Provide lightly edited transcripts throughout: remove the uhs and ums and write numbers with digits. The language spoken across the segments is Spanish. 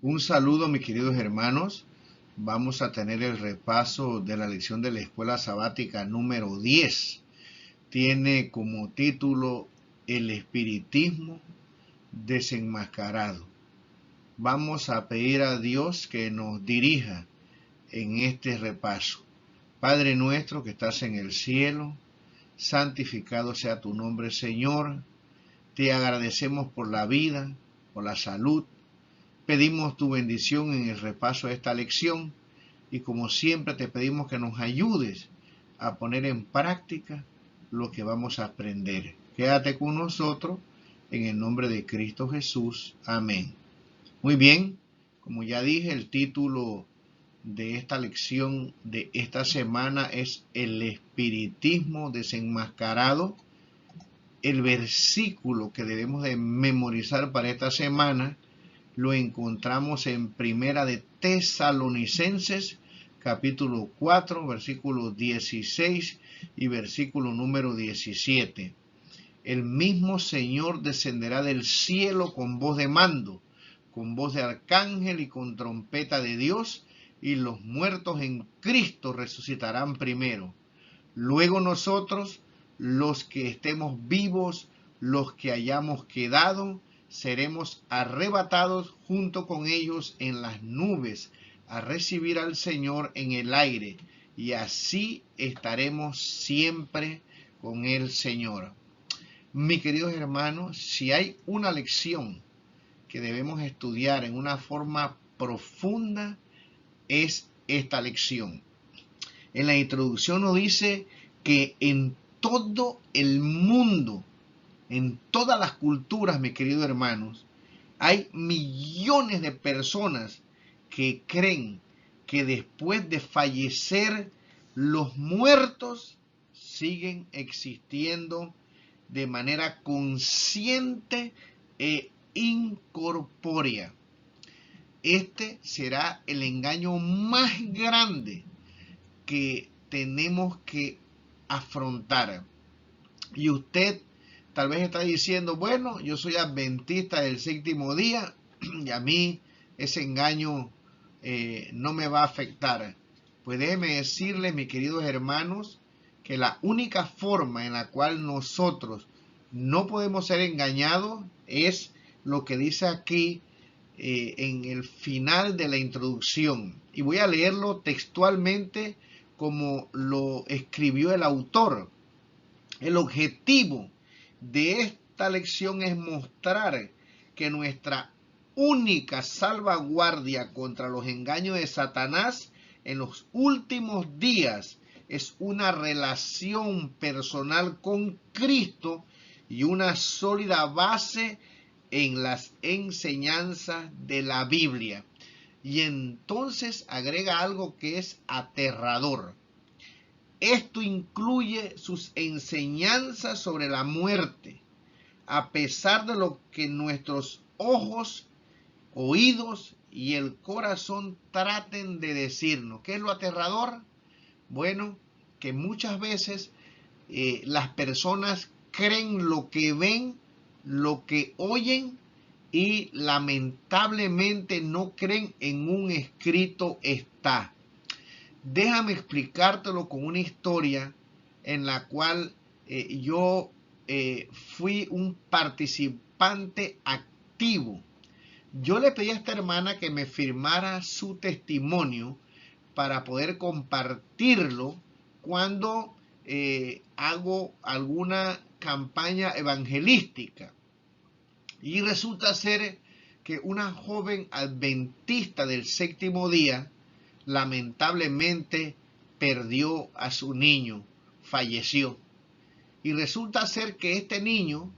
Un saludo, mis queridos hermanos. Vamos a tener el repaso de la lección de la escuela sabática número 10. Tiene como título El espiritismo desenmascarado. Vamos a pedir a Dios que nos dirija en este repaso. Padre nuestro que estás en el cielo, santificado sea tu nombre, Señor. Te agradecemos por la vida, por la salud. Pedimos tu bendición en el repaso de esta lección y como siempre te pedimos que nos ayudes a poner en práctica lo que vamos a aprender. Quédate con nosotros en el nombre de Cristo Jesús. Amén. Muy bien, como ya dije, el título de esta lección de esta semana es El espiritismo desenmascarado. El versículo que debemos de memorizar para esta semana lo encontramos en Primera de Tesalonicenses, capítulo 4, versículo 16 y versículo número 17. El mismo Señor descenderá del cielo con voz de mando, con voz de arcángel y con trompeta de Dios, y los muertos en Cristo resucitarán primero. Luego nosotros, los que estemos vivos, los que hayamos quedado, seremos arrebatados junto con ellos en las nubes a recibir al Señor en el aire, y así estaremos siempre con el Señor. Mis queridos hermanos, si hay una lección que debemos estudiar en una forma profunda, es esta lección. En la introducción nos dice que en todo el mundo, en todas las culturas, mis queridos hermanos, hay millones de personas que creen que después de fallecer los muertos siguen existiendo de manera consciente e incorpórea. Este será el engaño más grande que tenemos que afrontar. Y usted tal vez está diciendo, bueno, yo soy adventista del séptimo día y a mí ese engaño no me va a afectar. Pues déjeme decirle, mis queridos hermanos, que la única forma en la cual nosotros no podemos ser engañados es lo que dice aquí en el final de la introducción. Y voy a leerlo textualmente como lo escribió el autor. El objetivo de esta lección es mostrar que nuestra única salvaguardia contra los engaños de Satanás en los últimos días es una relación personal con Cristo y una sólida base en las enseñanzas de la Biblia. Y entonces agrega algo que es aterrador. Esto incluye sus enseñanzas sobre la muerte, a pesar de lo que nuestros ojos, oídos y el corazón traten de decirnos. ¿Qué es lo aterrador? Bueno, que muchas veces las personas creen lo que ven, lo que oyen y lamentablemente no creen en un escrito está. Déjame explicártelo con una historia en la cual yo fui un participante activo. Yo le pedí a esta hermana que me firmara su testimonio para poder compartirlo cuando hago alguna campaña evangelística. Y resulta ser que una joven adventista del séptimo día lamentablemente perdió a su niño, falleció. Y resulta ser que este niño,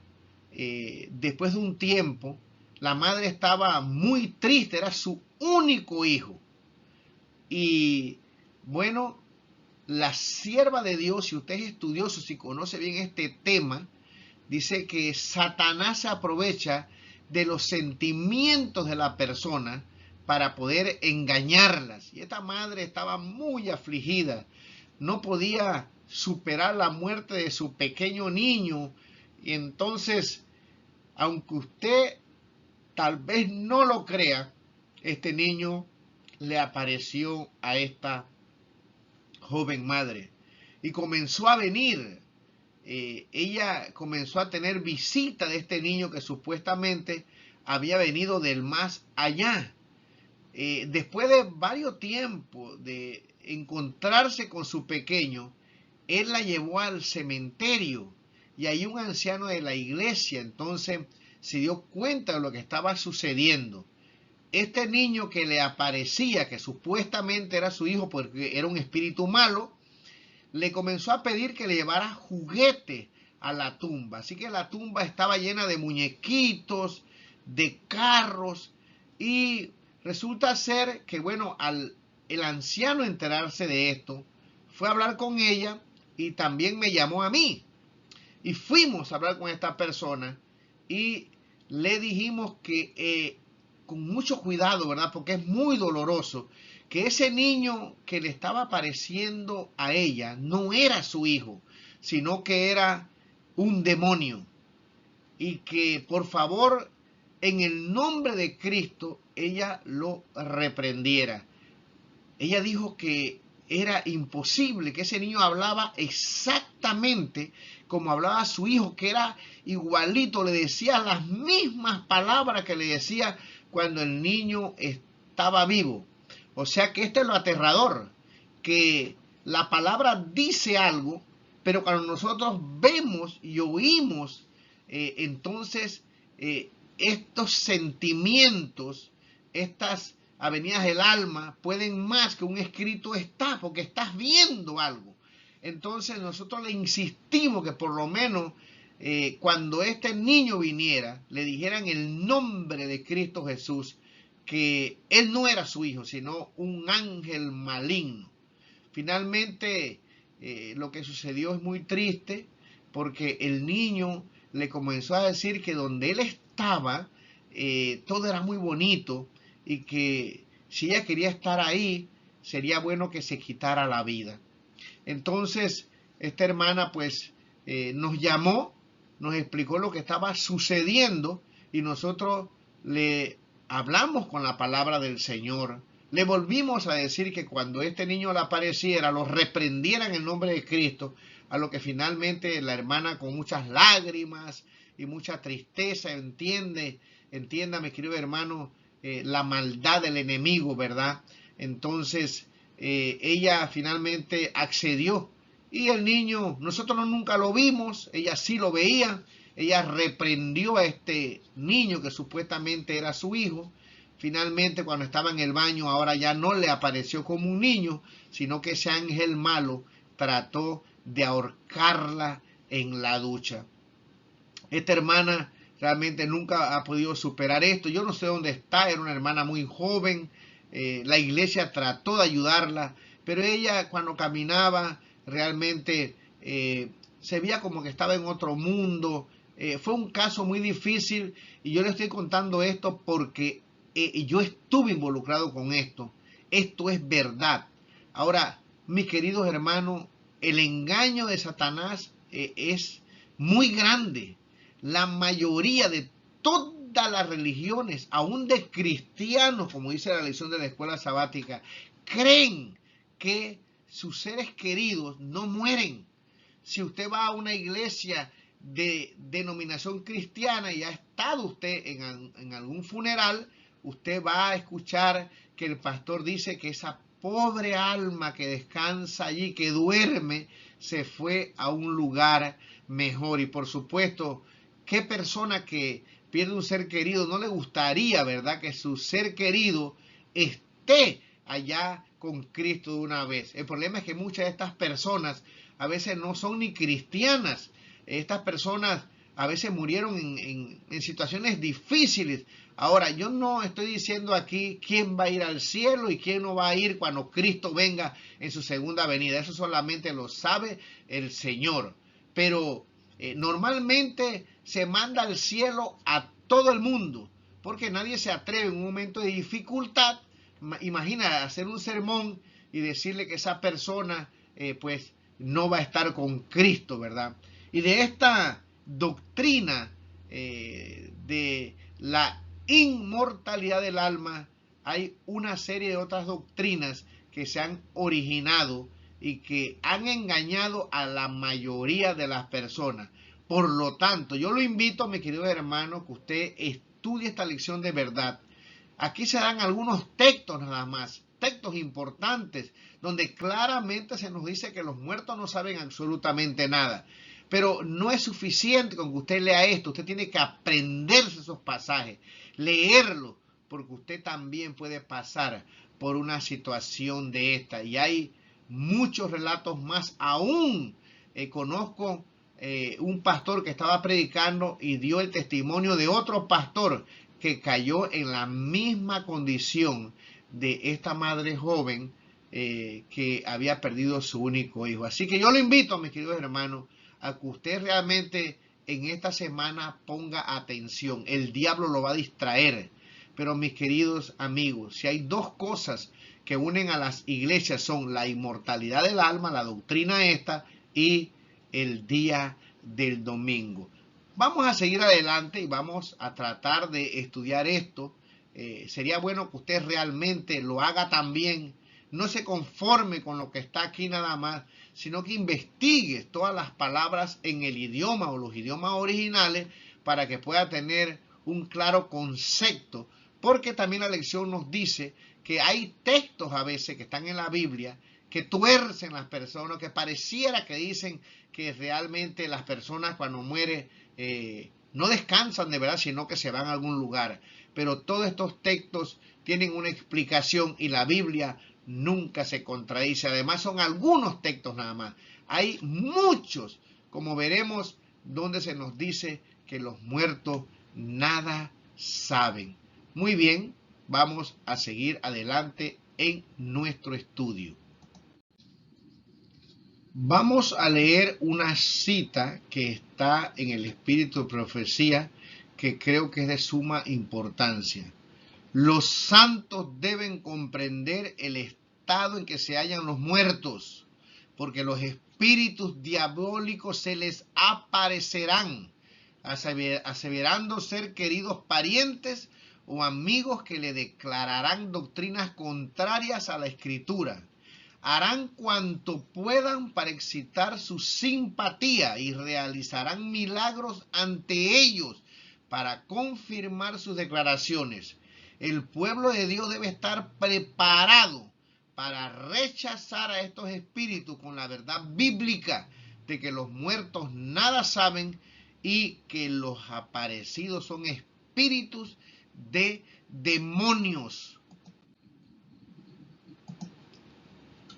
después de un tiempo, la madre estaba muy triste, era su único hijo. Y bueno, la sierva de Dios, si usted es estudioso, si conoce bien este tema, dice que Satanás se aprovecha de los sentimientos de la persona para poder engañarlas. Y esta madre estaba muy afligida, no podía superar la muerte de su pequeño niño. Y entonces, aunque usted tal vez no lo crea, este niño le apareció a esta joven madre y comenzó a venir. Ella comenzó a tener visita de este niño que supuestamente había venido del más allá. Después de varios tiempos de encontrarse con su pequeño, él la llevó al cementerio y ahí un anciano de la iglesia entonces se dio cuenta de lo que estaba sucediendo. Este niño que le aparecía, que supuestamente era su hijo porque era un espíritu malo, le comenzó a pedir que le llevara juguete a la tumba. Así que la tumba estaba llena de muñequitos, de carros, y resulta ser que, bueno, el anciano enterarse de esto, fue a hablar con ella y también me llamó a mí. Y fuimos a hablar con esta persona y le dijimos que con mucho cuidado, ¿verdad? Porque es muy doloroso, que ese niño que le estaba apareciendo a ella no era su hijo, sino que era un demonio. Y que por favor, en el nombre de Cristo, ella lo reprendiera. Ella dijo que era imposible, que ese niño hablaba exactamente como hablaba su hijo, que era igualito, le decía las mismas palabras que le decía cuando el niño estaba vivo. O sea que esto es lo aterrador, que la palabra dice algo, pero cuando nosotros vemos y oímos, entonces estos sentimientos, estas avenidas del alma pueden más que un escrito está, porque estás viendo algo. Entonces nosotros le insistimos que por lo menos cuando este niño viniera, le dijeran el nombre de Cristo Jesús, que él no era su hijo, sino un ángel maligno. Finalmente, lo que sucedió es muy triste, porque el niño le comenzó a decir que donde él estaba, todo era muy bonito, y que si ella quería estar ahí, sería bueno que se quitara la vida. Entonces, esta hermana pues nos llamó, nos explicó lo que estaba sucediendo y nosotros le hablamos con la palabra del Señor. Le volvimos a decir que cuando este niño le apareciera, lo reprendiera en el nombre de Cristo, a lo que finalmente la hermana con muchas lágrimas y mucha tristeza entienda, mi querido hermano, la maldad del enemigo, ¿verdad? Entonces, ella finalmente accedió y el niño, nosotros nunca lo vimos, ella sí lo veía, ella reprendió a este niño que supuestamente era su hijo. Finalmente, cuando estaba en el baño, ahora ya no le apareció como un niño, sino que ese ángel malo trató de ahorcarla en la ducha. Esta hermana realmente nunca ha podido superar esto. Yo no sé dónde está, era una hermana muy joven. La iglesia trató de ayudarla, pero ella cuando caminaba realmente se veía como que estaba en otro mundo. Fue un caso muy difícil y yo le estoy contando esto porque yo estuve involucrado con esto. Esto es verdad. Ahora, mis queridos hermanos, el engaño de Satanás es muy grande. La mayoría de todas las religiones, aún de cristianos, como dice la lección de la escuela sabática, creen que sus seres queridos no mueren. Si usted va a una iglesia de denominación cristiana y ha estado usted en algún funeral, usted va a escuchar que el pastor dice que esa pobre alma que descansa allí, que duerme, se fue a un lugar mejor. Y por supuesto, ¿qué persona que pierde un ser querido no le gustaría, verdad, que su ser querido esté allá con Cristo de una vez? El problema es que muchas de estas personas a veces no son ni cristianas. Estas personas a veces murieron en situaciones difíciles. Ahora, yo no estoy diciendo aquí quién va a ir al cielo y quién no va a ir cuando Cristo venga en su segunda venida. Eso solamente lo sabe el Señor. Pero normalmente se manda al cielo a todo el mundo, porque nadie se atreve en un momento de dificultad, imagina, hacer un sermón y decirle que esa persona pues no va a estar con Cristo, ¿verdad? Y de esta doctrina de la inmortalidad del alma hay una serie de otras doctrinas que se han originado y que han engañado a la mayoría de las personas. Por lo tanto, yo lo invito, mi querido hermano, que usted estudie esta lección de verdad. Aquí se dan algunos textos nada más, textos importantes, donde claramente se nos dice que los muertos no saben absolutamente nada. Pero no es suficiente con que usted lea esto, usted tiene que aprenderse esos pasajes, leerlos, porque usted también puede pasar por una situación de esta. Y hay muchos relatos más aún. Conozco un pastor que estaba predicando y dio el testimonio de otro pastor que cayó en la misma condición de esta madre joven que había perdido su único hijo. Así que yo lo invito, mis queridos hermanos, a que usted realmente en esta semana ponga atención. El diablo lo va a distraer. Pero mis queridos amigos, si hay dos cosas que unen a las iglesias son la inmortalidad del alma, la doctrina esta, y el día del domingo. Vamos a seguir adelante y vamos a tratar de estudiar esto. Sería bueno que usted realmente lo haga también. No se conforme con lo que está aquí nada más, sino que investigue todas las palabras en el idioma o los idiomas originales para que pueda tener un claro concepto. Porque también la lección nos dice que hay textos a veces que están en la Biblia que tuercen las personas, que pareciera que dicen que realmente las personas cuando mueren no descansan de verdad, sino que se van a algún lugar. Pero todos estos textos tienen una explicación y la Biblia nunca se contradice. Además son algunos textos nada más. Hay muchos, como veremos, donde se nos dice que los muertos nada saben. Muy bien, vamos a seguir adelante en nuestro estudio. Vamos a leer una cita que está en el Espíritu de Profecía que creo que es de suma importancia. Los santos deben comprender el estado en que se hallan los muertos, porque los espíritus diabólicos se les aparecerán, aseverando ser queridos parientes o amigos que le declararán doctrinas contrarias a la Escritura. Harán cuanto puedan para excitar su simpatía y realizarán milagros ante ellos para confirmar sus declaraciones. El pueblo de Dios debe estar preparado para rechazar a estos espíritus con la verdad bíblica de que los muertos nada saben y que los aparecidos son espíritus de demonios.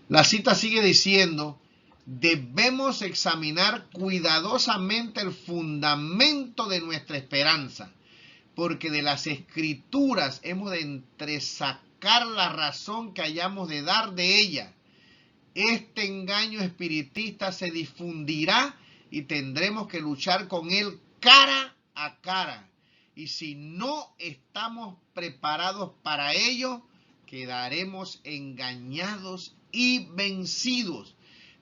La cita sigue diciendo: debemos examinar cuidadosamente el fundamento de nuestra esperanza, porque de las Escrituras hemos de entresacar la razón que hayamos de dar de ella. Este engaño espiritista se difundirá y tendremos que luchar con él cara a cara. Y si no estamos preparados para ello, quedaremos engañados y vencidos.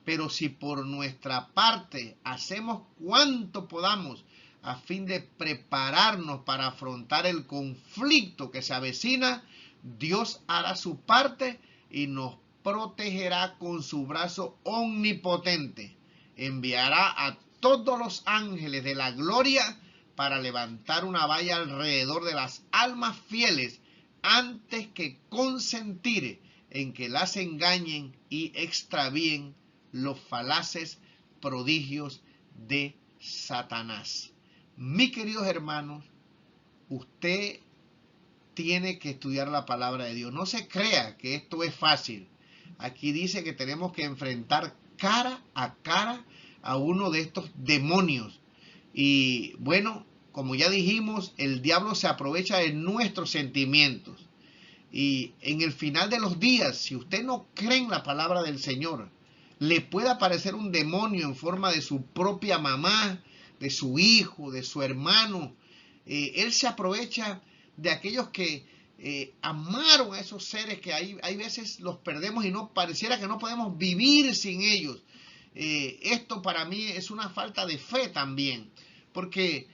Pero si por nuestra parte hacemos cuanto podamos a fin de prepararnos para afrontar el conflicto que se avecina, Dios hará su parte y nos protegerá con su brazo omnipotente. Enviará a todos los ángeles de la gloria para levantar una valla alrededor de las almas fieles antes que consentir en que las engañen y extravíen los falaces prodigios de Satanás. Mis queridos hermanos, usted tiene que estudiar la palabra de Dios. No se crea que esto es fácil. Aquí dice que tenemos que enfrentar cara a cara a uno de estos demonios. Y bueno, como ya dijimos, el diablo se aprovecha de nuestros sentimientos. Y en el final de los días, si usted no cree en la palabra del Señor, le puede aparecer un demonio en forma de su propia mamá, de su hijo, de su hermano. Él se aprovecha de aquellos que amaron a esos seres que hay veces los perdemos y no pareciera que no podemos vivir sin ellos. Esto para mí es una falta de fe también, porque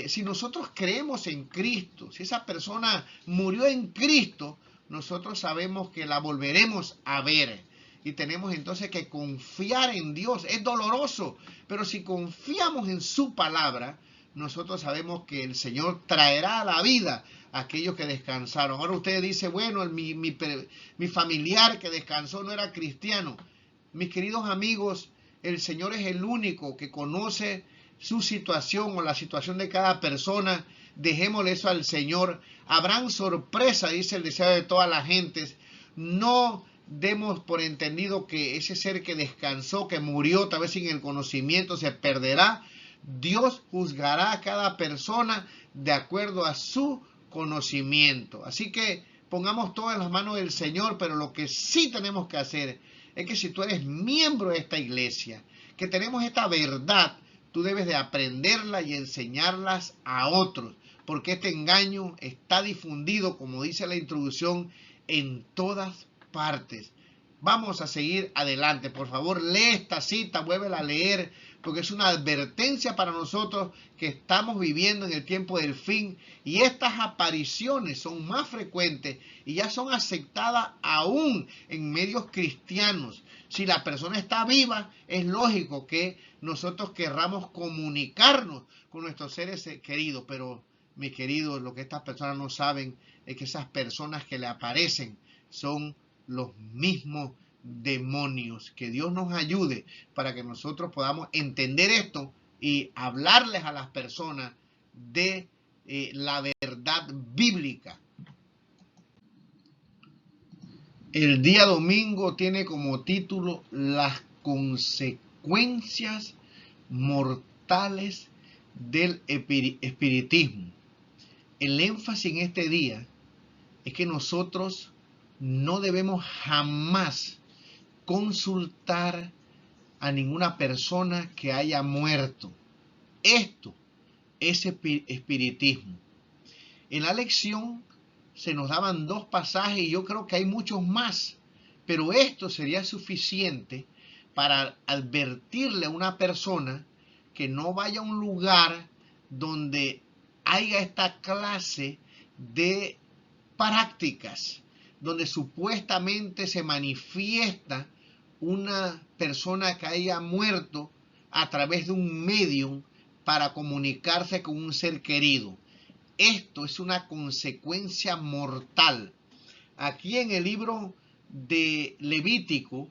si nosotros creemos en Cristo, si esa persona murió en Cristo, nosotros sabemos que la volveremos a ver. Y tenemos entonces que confiar en Dios. Es doloroso, pero si confiamos en su palabra, nosotros sabemos que el Señor traerá a la vida a aquellos que descansaron. Ahora usted dice, bueno, mi familiar que descansó no era cristiano. Mis queridos amigos, el Señor es el único que conoce su situación o la situación de cada persona. Dejémosle eso al Señor. Habrán sorpresa, dice el deseo de todas las gentes. No demos por entendido que ese ser que descansó, que murió, tal vez sin el conocimiento, se perderá. Dios juzgará a cada persona de acuerdo a su conocimiento. Así que pongamos todo en las manos del Señor, pero lo que sí tenemos que hacer es que si tú eres miembro de esta iglesia, que tenemos esta verdad, tú debes de aprenderla y enseñarlas a otros, porque este engaño está difundido, como dice la introducción, en todas partes. Vamos a seguir adelante. Por favor, lee esta cita, vuélvela a leer, porque es una advertencia para nosotros que estamos viviendo en el tiempo del fin y estas apariciones son más frecuentes y ya son aceptadas aún en medios cristianos. Si la persona está viva, es lógico que nosotros querramos comunicarnos con nuestros seres queridos, pero mis queridos, lo que estas personas no saben es que esas personas que le aparecen son los mismos demonios. Que Dios nos ayude para que nosotros podamos entender esto y hablarles a las personas de la verdad bíblica. El día domingo tiene como título las consecuencias mortales del espiritismo. El énfasis en este día es que nosotros no debemos jamás consultar a ninguna persona que haya muerto. Esto es espiritismo. En la lección se nos daban 2 pasajes y yo creo que hay muchos más, pero esto sería suficiente para advertirle a una persona que no vaya a un lugar donde haya esta clase de prácticas, donde supuestamente se manifiesta una persona que haya muerto a través de un medium para comunicarse con un ser querido. Esto es una consecuencia mortal. Aquí en el libro de Levítico,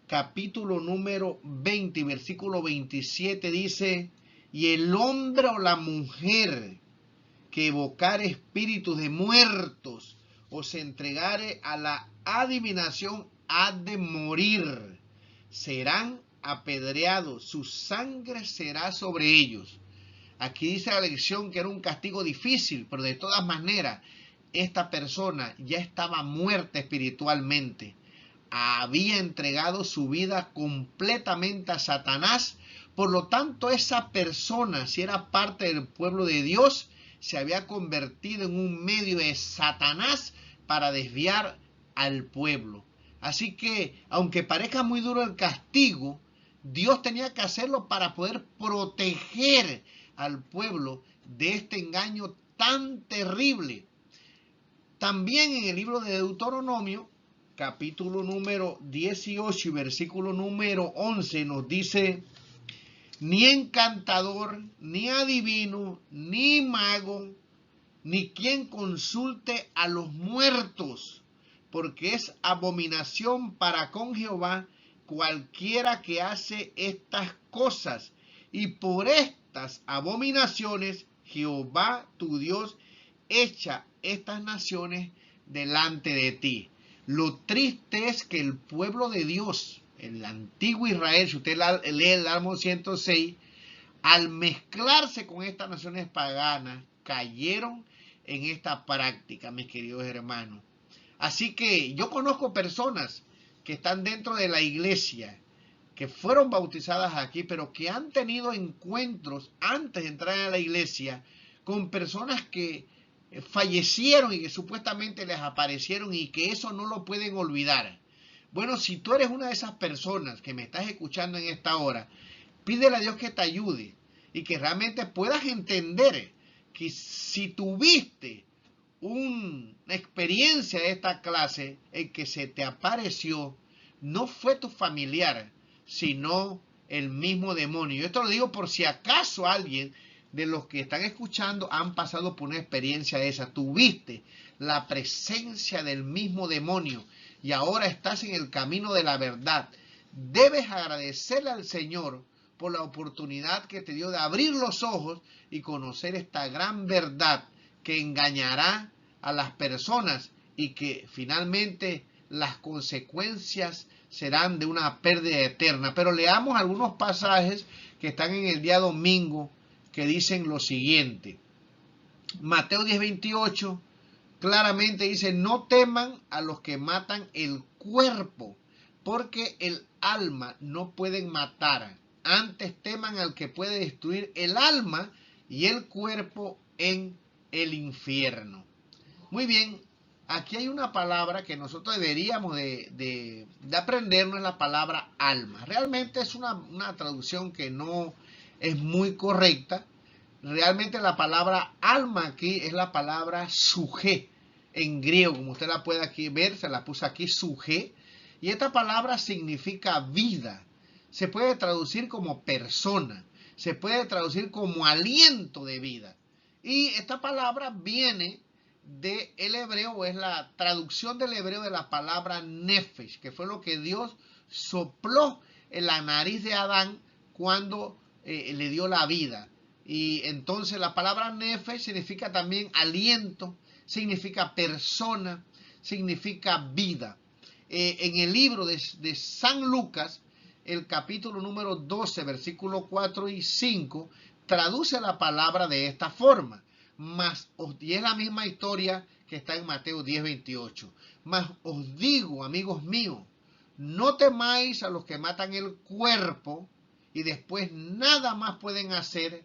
capítulo número 20, versículo 27, dice: y el hombre o la mujer que evocare espíritus de muertos o se entregare a la adivinación ha de morir. Serán apedreados, su sangre será sobre ellos. Aquí dice la lección que era un castigo difícil, pero de todas maneras, esta persona ya estaba muerta espiritualmente. Había entregado su vida completamente a Satanás. Por lo tanto, esa persona, si era parte del pueblo de Dios, se había convertido en un medio de Satanás para desviar al pueblo. Así que, aunque parezca muy duro el castigo, Dios tenía que hacerlo para poder proteger al pueblo de este engaño tan terrible. También en el libro de Deuteronomio, capítulo número 18 y versículo número 11, nos dice: ni encantador, ni adivino, ni mago, ni quien consulte a los muertos, porque es abominación para con Jehová cualquiera que hace estas cosas. Y por estas abominaciones Jehová tu Dios echa estas naciones delante de ti. Lo triste es que el pueblo de Dios, el antiguo Israel, si usted lee el Salmo 106, al mezclarse con estas naciones paganas, cayeron en esta práctica, mis queridos hermanos. Así que yo conozco personas que están dentro de la iglesia, que fueron bautizadas aquí, pero que han tenido encuentros antes de entrar a la iglesia con personas que fallecieron y que supuestamente les aparecieron y que eso no lo pueden olvidar. Bueno, si tú eres una de esas personas que me estás escuchando en esta hora, pídele a Dios que te ayude y que realmente puedas entender que si tuviste una experiencia de esta clase en que se te apareció, no fue tu familiar, sino el mismo demonio. Yo esto lo digo por si acaso alguien de los que están escuchando han pasado por una experiencia de esa. Tuviste la presencia del mismo demonio y ahora estás en el camino de la verdad. Debes agradecerle al Señor por la oportunidad que te dio de abrir los ojos y conocer esta gran verdad que engañará a las personas y que finalmente las consecuencias serán de una pérdida eterna. Pero leamos algunos pasajes que están en el día domingo que dicen lo siguiente. Mateo 10:28 claramente dice: no teman a los que matan el cuerpo, porque el alma no pueden matar. Antes teman al que puede destruir el alma y el cuerpo en el infierno. Muy bien, aquí hay una palabra que nosotros deberíamos de aprendernos, es la palabra alma. Realmente es una traducción que no es muy correcta. Realmente la palabra alma aquí es la palabra suje en griego, como usted la puede aquí ver, se la puse aquí suje, y esta palabra significa vida. Se puede traducir como persona, se puede traducir como aliento de vida. Y esta palabra viene del hebreo, o es la traducción del hebreo de la palabra nefesh, que fue lo que Dios sopló en la nariz de Adán cuando le dio la vida. Y entonces la palabra nefesh significa también aliento, significa persona, significa vida. En el libro de San Lucas, el capítulo número 12, versículos 4 y 5, traduce la palabra de esta forma. Y es la misma historia que está en Mateo 10:28. Mas os digo, amigos míos, no temáis a los que matan el cuerpo y después nada más pueden hacer,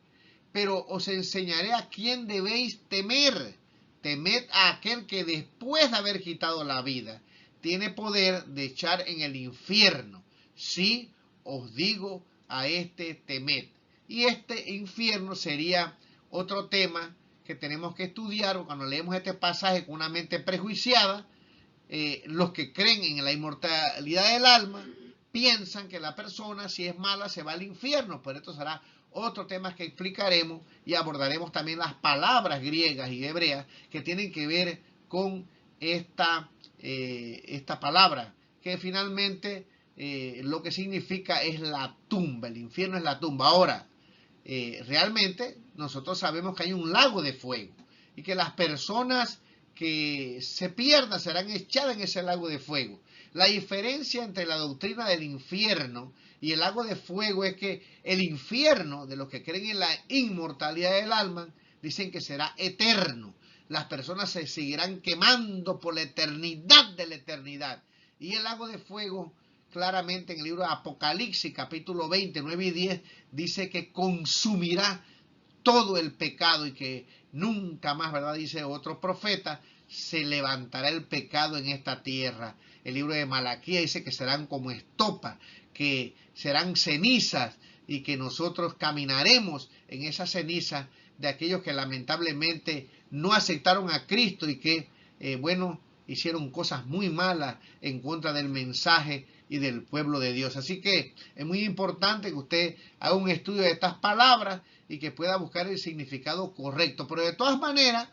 pero os enseñaré a quién debéis temer. Temed a aquel que después de haber quitado la vida, tiene poder de echar en el infierno. Sí, os digo, a este temed. Y este infierno sería otro tema que tenemos que estudiar cuando leemos este pasaje con una mente prejuiciada. Los que creen en la inmortalidad del alma piensan que la persona, si es mala, se va al infierno. Pero esto será otro tema que explicaremos y abordaremos también las palabras griegas y hebreas que tienen que ver con esta palabra, que finalmente lo que significa es la tumba. El infierno es la tumba. Ahora, realmente nosotros sabemos que hay un lago de fuego y que las personas que se pierdan serán echadas en ese lago de fuego. La diferencia entre la doctrina del infierno y el lago de fuego es que el infierno, de los que creen en la inmortalidad del alma, dicen que será eterno. Las personas se seguirán quemando por la eternidad de la eternidad. Y el lago de fuego, claramente en el libro de Apocalipsis, capítulo 20, 9 y 10, dice que consumirá todo el pecado y que nunca más, ¿verdad?, dice otro profeta, se levantará el pecado en esta tierra. El libro de Malaquías dice que serán como estopa, que serán cenizas y que nosotros caminaremos en esa ceniza de aquellos que lamentablemente no aceptaron a Cristo y que, hicieron cosas muy malas en contra del mensaje y del pueblo de Dios. Así que es muy importante que usted haga un estudio de estas palabras y que pueda buscar el significado correcto. Pero de todas maneras,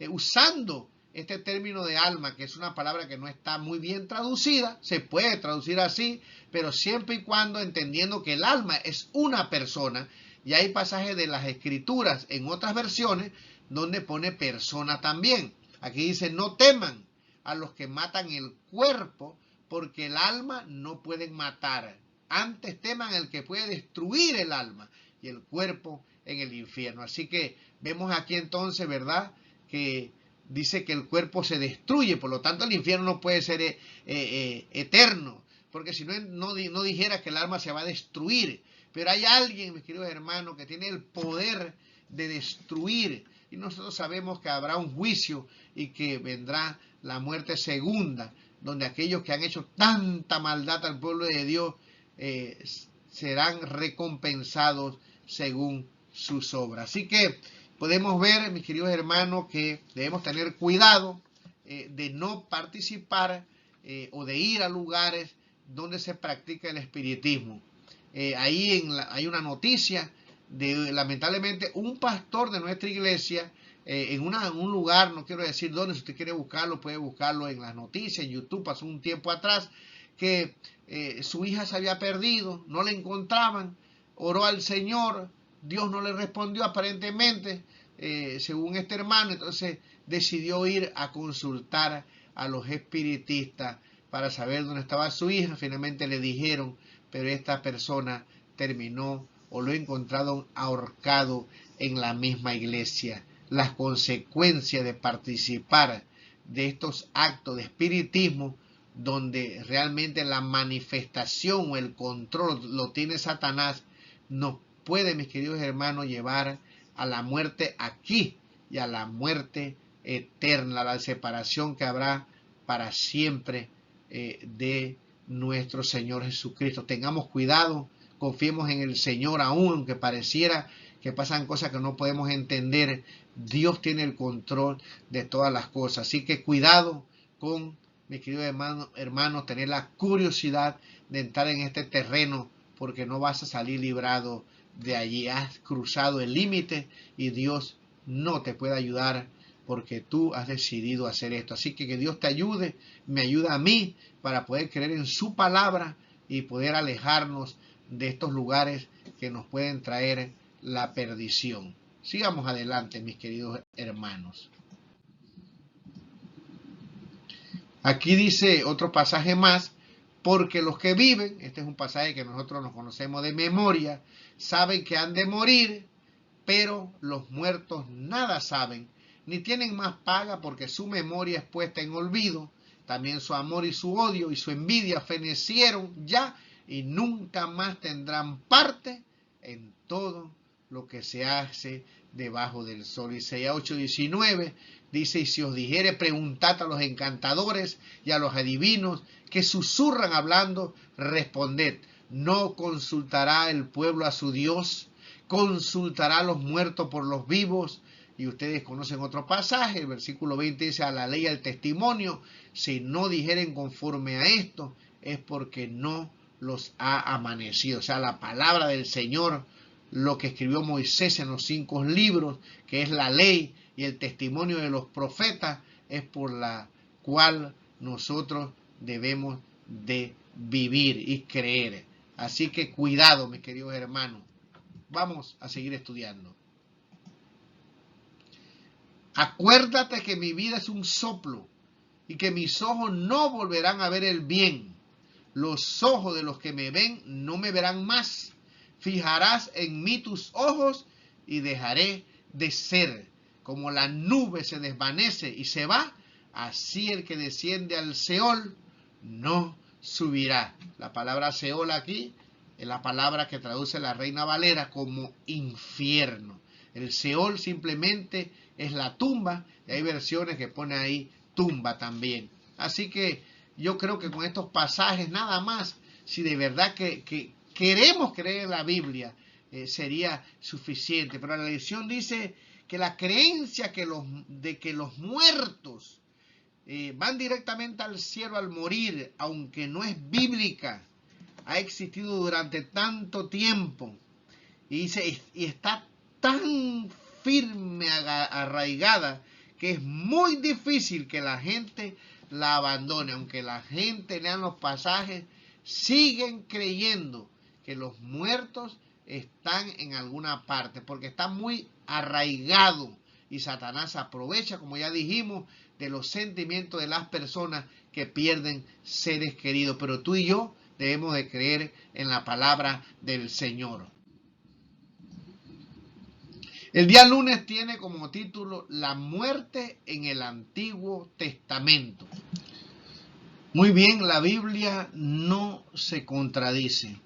usando este término de alma, que es una palabra que no está muy bien traducida, se puede traducir así, pero siempre y cuando entendiendo que el alma es una persona, y hay pasajes de las Escrituras en otras versiones donde pone persona también. Aquí dice: no teman a los que matan el cuerpo, porque el alma no pueden matar. Antes teman al que puede destruir el alma y el cuerpo en el infierno. Así que vemos aquí entonces, ¿verdad?, que dice que el cuerpo se destruye, por lo tanto el infierno no puede ser eterno, porque si no dijera que el alma se va a destruir. Pero hay alguien, mis queridos hermanos, que tiene el poder de destruir, y nosotros sabemos que habrá un juicio y que vendrá la muerte segunda, donde aquellos que han hecho tanta maldad al pueblo de Dios serán recompensados según sus obras. Así que podemos ver, mis queridos hermanos, que debemos tener cuidado de no participar o de ir a lugares donde se practica el espiritismo. Ahí hay una noticia de, lamentablemente, un pastor de nuestra iglesia en un lugar, no quiero decir dónde, si usted quiere buscarlo, puede buscarlo en las noticias, en YouTube, pasó un tiempo atrás, que su hija se había perdido, no la encontraban, oró al Señor, Dios no le respondió aparentemente, según este hermano, entonces decidió ir a consultar a los espiritistas para saber dónde estaba su hija. Finalmente le dijeron, pero esta persona terminó o lo encontraron ahorcado en la misma iglesia. Las consecuencias de participar de estos actos de espiritismo, donde realmente la manifestación o el control lo tiene Satanás, nos puede, mis queridos hermanos, llevar a la muerte aquí y a la muerte eterna, la separación que habrá para siempre de nuestro Señor Jesucristo. Tengamos cuidado, confiemos en el Señor, aunque pareciera que pasan cosas que no podemos entender. Dios tiene el control de todas las cosas. Así que cuidado con, mis queridos hermanos, tener la curiosidad de entrar en este terreno, porque no vas a salir librado de allí. Has cruzado el límite y Dios no te puede ayudar porque tú has decidido hacer esto. Así que Dios te ayude, me ayuda a mí para poder creer en su palabra y poder alejarnos de estos lugares que nos pueden traer la perdición. Sigamos adelante, mis queridos hermanos. Aquí dice otro pasaje más, porque los que viven, este es un pasaje que nosotros nos conocemos de memoria, saben que han de morir, pero los muertos nada saben, ni tienen más paga porque su memoria es puesta en olvido. También su amor y su odio y su envidia fenecieron ya y nunca más tendrán parte en todo lo que se hace debajo del sol. Isaías 8:19 dice, y si os dijere, preguntad a los encantadores y a los adivinos que susurran hablando, responded, ¿no consultará el pueblo a su Dios? ¿Consultará a los muertos por los vivos? Y ustedes conocen otro pasaje, el versículo 20 dice, a la ley y al testimonio, si no dijeren conforme a esto, es porque no los ha amanecido. O sea, la palabra del Señor, lo que escribió Moisés en los 5 libros, que es la ley y el testimonio de los profetas, es por la cual nosotros debemos de vivir y creer. Así que cuidado, mis queridos hermanos. Vamos a seguir estudiando. Acuérdate que mi vida es un soplo y que mis ojos no volverán a ver el bien. Los ojos de los que me ven no me verán más. Fijarás en mí tus ojos y dejaré de ser. Como la nube se desvanece y se va, así el que desciende al Seol no subirá. La palabra Seol aquí es la palabra que traduce la Reina Valera como infierno. El Seol simplemente es la tumba, y hay versiones que ponen ahí tumba también. Así que yo creo que con estos pasajes nada más, si de verdad que queremos creer en la Biblia, sería suficiente. Pero la lección dice que la creencia de que los muertos van directamente al cielo al morir, aunque no es bíblica, ha existido durante tanto tiempo y está tan firme, arraigada, que es muy difícil que la gente la abandone. Aunque la gente lea los pasajes, siguen creyendo que los muertos están en alguna parte, porque está muy arraigado y Satanás aprovecha, como ya dijimos, de los sentimientos de las personas que pierden seres queridos. Pero tú y yo debemos de creer en la palabra del Señor. El día lunes tiene como título La muerte en el Antiguo Testamento. Muy bien, la Biblia no se contradice.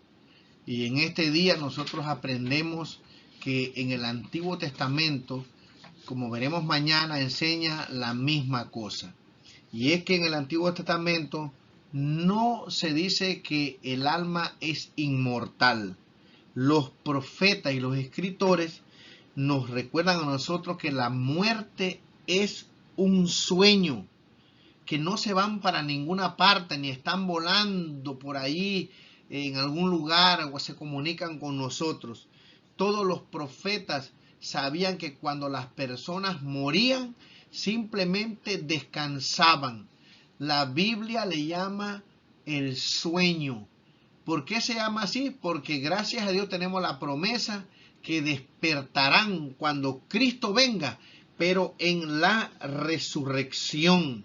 Y en este día nosotros aprendemos que en el Antiguo Testamento, como veremos mañana, enseña la misma cosa. Y es que en el Antiguo Testamento no se dice que el alma es inmortal. Los profetas y los escritores nos recuerdan a nosotros que la muerte es un sueño, que no se van para ninguna parte, ni están volando por ahí en algún lugar o se comunican con nosotros. Todos los profetas sabían que cuando las personas morían, simplemente descansaban. La Biblia le llama el sueño. ¿Por qué se llama así? Porque gracias a Dios tenemos la promesa que despertarán cuando Cristo venga, pero en la resurrección.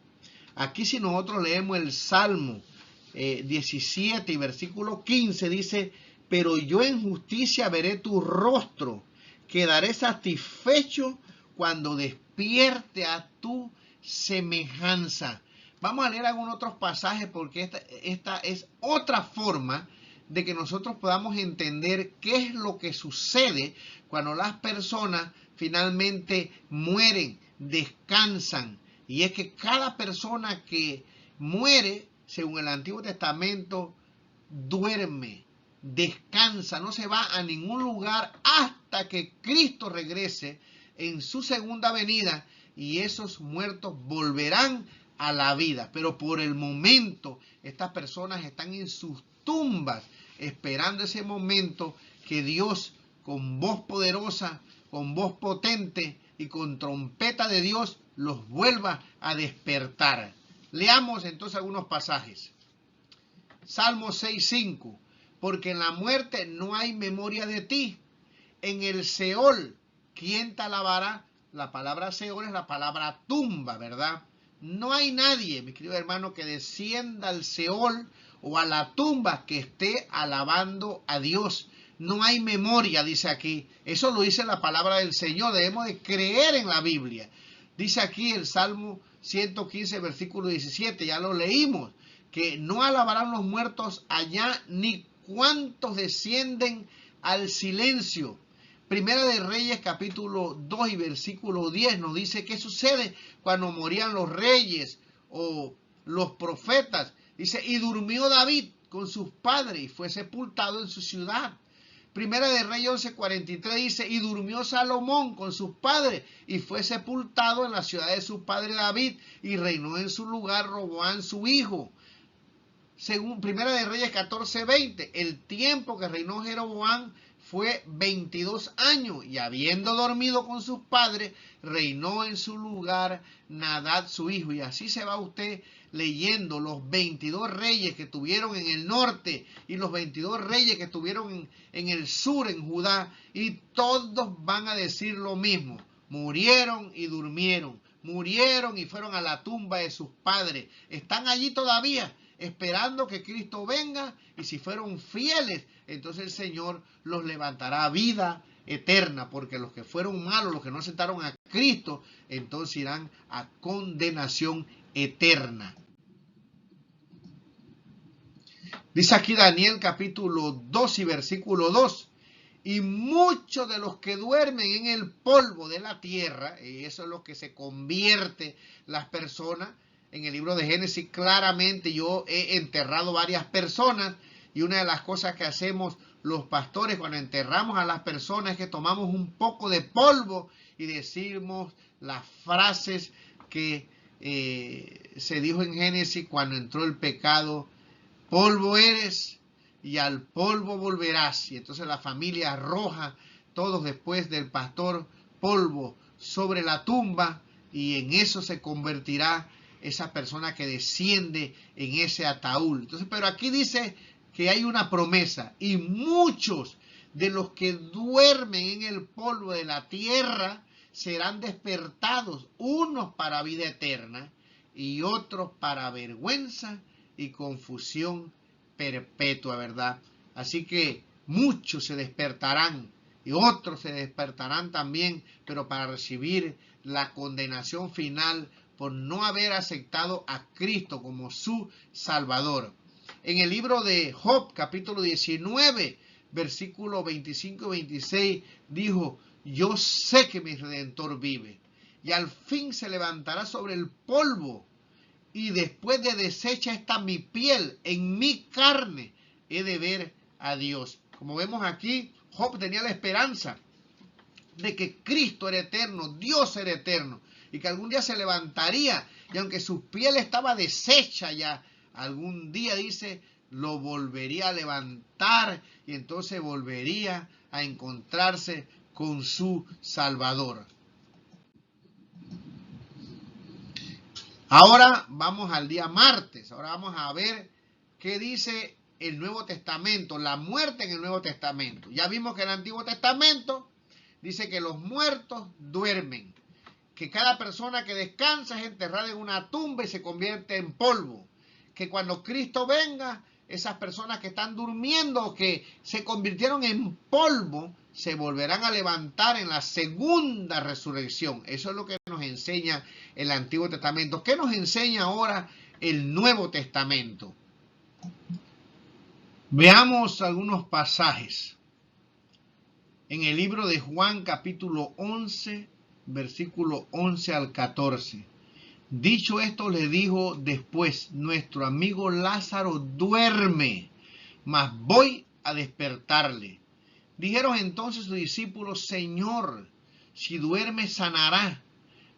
Aquí si nosotros leemos el Salmo 17 y versículo 15 dice, pero yo en justicia veré tu rostro, quedaré satisfecho cuando despierte a tu semejanza. Vamos a leer algunos otros pasajes porque esta es otra forma de que nosotros podamos entender qué es lo que sucede cuando las personas finalmente mueren, descansan. Y es que cada persona que muere, según el Antiguo Testamento, duerme, descansa, no se va a ningún lugar hasta que Cristo regrese en su segunda venida y esos muertos volverán a la vida. Pero por el momento, estas personas están en sus tumbas esperando ese momento que Dios, con voz poderosa, con voz potente y con trompeta de Dios, los vuelva a despertar. Leamos entonces algunos pasajes. Salmo 6:5. Porque en la muerte no hay memoria de ti. En el Seol, ¿quién te alabará? La palabra Seol es la palabra tumba, ¿verdad? No hay nadie, mi querido hermano, que descienda al Seol o a la tumba que esté alabando a Dios. No hay memoria, dice aquí. Eso lo dice la palabra del Señor. Debemos de creer en la Biblia. Dice aquí el Salmo 115, versículo 17, ya lo leímos, que no alabarán los muertos allá, ni cuantos descienden al silencio. Primera de Reyes, capítulo 2 y versículo 10 nos dice qué sucede cuando morían los reyes o los profetas. Dice, y durmió David con sus padres y fue sepultado en su ciudad. Primera de Reyes 11:43 dice, y durmió Salomón con sus padres y fue sepultado en la ciudad de su padre David y reinó en su lugar Roboam su hijo. Según Primera de Reyes 14:20, el tiempo que reinó Jeroboam fue 22 años y habiendo dormido con sus padres, reinó en su lugar Nadab su hijo. Y así se va usted leyendo los 22 reyes que tuvieron en el norte y los 22 reyes que tuvieron en el sur, en Judá, y todos van a decir lo mismo. Murieron y durmieron, murieron y fueron a la tumba de sus padres. Están allí todavía, esperando que Cristo venga, y si fueron fieles, entonces el Señor los levantará a vida eterna, porque los que fueron malos, los que no aceptaron a Cristo, entonces irán a condenación eterna. Dice aquí Daniel capítulo 2 y versículo 2, y muchos de los que duermen en el polvo de la tierra, y eso es lo que se convierte las personas. En el libro de Génesis claramente yo he enterrado varias personas, y una de las cosas que hacemos los pastores cuando enterramos a las personas es que tomamos un poco de polvo y decimos las frases que se dijo en Génesis cuando entró el pecado: polvo eres y al polvo volverás. Y entonces la familia arroja todos después del pastor polvo sobre la tumba, y en eso se convertirá esa persona que desciende en ese ataúd. Entonces, pero aquí dice que hay una promesa, y muchos de los que duermen en el polvo de la tierra serán despertados, unos para vida eterna y otros para vergüenza y confusión perpetua, ¿verdad? Así que muchos se despertarán y otros se despertarán también, pero para recibir la condenación final por no haber aceptado a Cristo como su Salvador. En el libro de Job, capítulo 19, versículos 25 y 26, dijo: yo sé que mi Redentor vive, y al fin se levantará sobre el polvo, y después de deshecha está mi piel, en mi carne he de ver a Dios. Como vemos aquí, Job tenía la esperanza de que Cristo era eterno, Dios era eterno, y que algún día se levantaría, y aunque su piel estaba deshecha ya, algún día, dice, lo volvería a levantar, y entonces volvería a encontrarse con su Salvador. Ahora vamos al día martes, ahora vamos a ver qué dice el Nuevo Testamento, la muerte en el Nuevo Testamento. Ya vimos que en el Antiguo Testamento dice que los muertos duermen, que cada persona que descansa es enterrada en una tumba y se convierte en polvo, que cuando Cristo venga, esas personas que están durmiendo, que se convirtieron en polvo, se volverán a levantar en la segunda resurrección. Eso es lo que nos enseña el Antiguo Testamento. ¿Qué nos enseña ahora el Nuevo Testamento? Veamos algunos pasajes. En el libro de Juan, capítulo 11, versículo 11 al 14. Dicho esto, le dijo después: nuestro amigo Lázaro duerme, mas voy a despertarle. Dijeron entonces sus discípulos: Señor, si duerme sanará.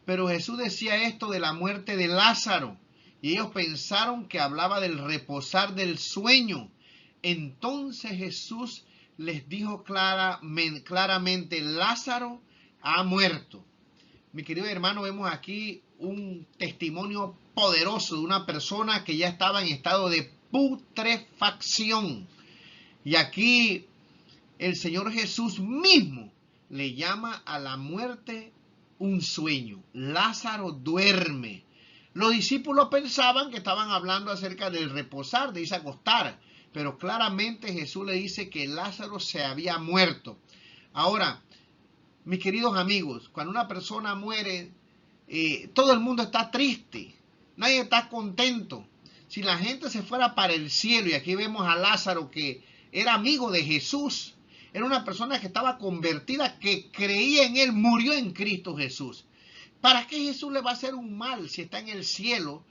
Pero Jesús decía esto de la muerte de Lázaro, y ellos pensaron que hablaba del reposar del sueño. Entonces Jesús les dijo claramente: Lázaro ha muerto. Mi querido hermano, vemos aquí un testimonio poderoso de una persona que ya estaba en estado de putrefacción. Y aquí el Señor Jesús mismo le llama a la muerte un sueño. Lázaro duerme. Los discípulos pensaban que estaban hablando acerca del reposar, de irse a acostar, pero claramente Jesús le dice que Lázaro se había muerto. Ahora, mis queridos amigos, cuando una persona muere, todo el mundo está triste, nadie está contento. Si la gente se fuera para el cielo, y aquí vemos a Lázaro que era amigo de Jesús, era una persona que estaba convertida, que creía en él, murió en Cristo Jesús. ¿Para qué Jesús le va a hacer un mal si está en el cielo,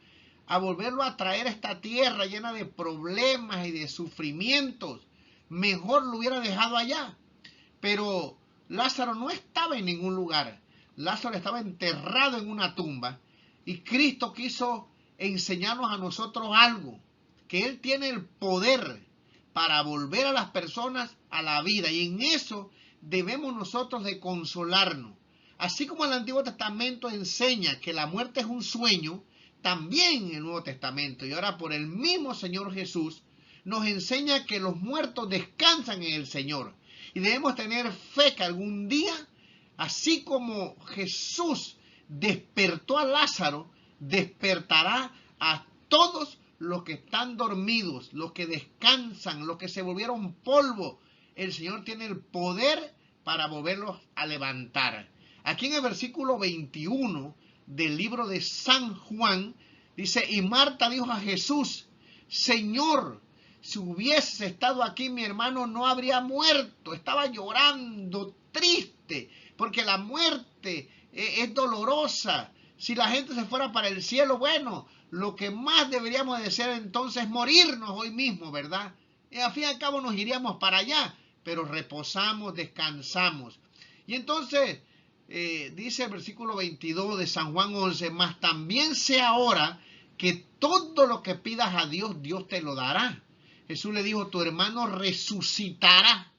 a volverlo a traer a esta tierra llena de problemas y de sufrimientos? Mejor lo hubiera dejado allá. Pero Lázaro no estaba en ningún lugar. Lázaro estaba enterrado en una tumba, y Cristo quiso enseñarnos a nosotros algo, que Él tiene el poder para volver a las personas a la vida, y en eso debemos nosotros de consolarnos. Así como el Antiguo Testamento enseña que la muerte es un sueño, también el Nuevo Testamento, y ahora por el mismo Señor Jesús, nos enseña que los muertos descansan en el Señor. Y debemos tener fe que algún día, así como Jesús despertó a Lázaro, despertará a todos los que están dormidos, los que descansan, los que se volvieron polvo. El Señor tiene el poder para volverlos a levantar. Aquí en el versículo 21 del libro de San Juan, dice: y Marta dijo a Jesús: Señor, si hubiese estado aquí, mi hermano no habría muerto. Estaba llorando, triste, porque la muerte es dolorosa. Si la gente se fuera para el cielo, bueno, lo que más deberíamos de desear entonces es morirnos hoy mismo, ¿verdad? Y al fin y al cabo nos iríamos para allá, pero reposamos, descansamos. Y entonces dice el versículo 22 de San Juan 11, mas también sé ahora que todo lo que pidas a Dios, Dios te lo dará. Jesús le dijo: tu hermano resucitará.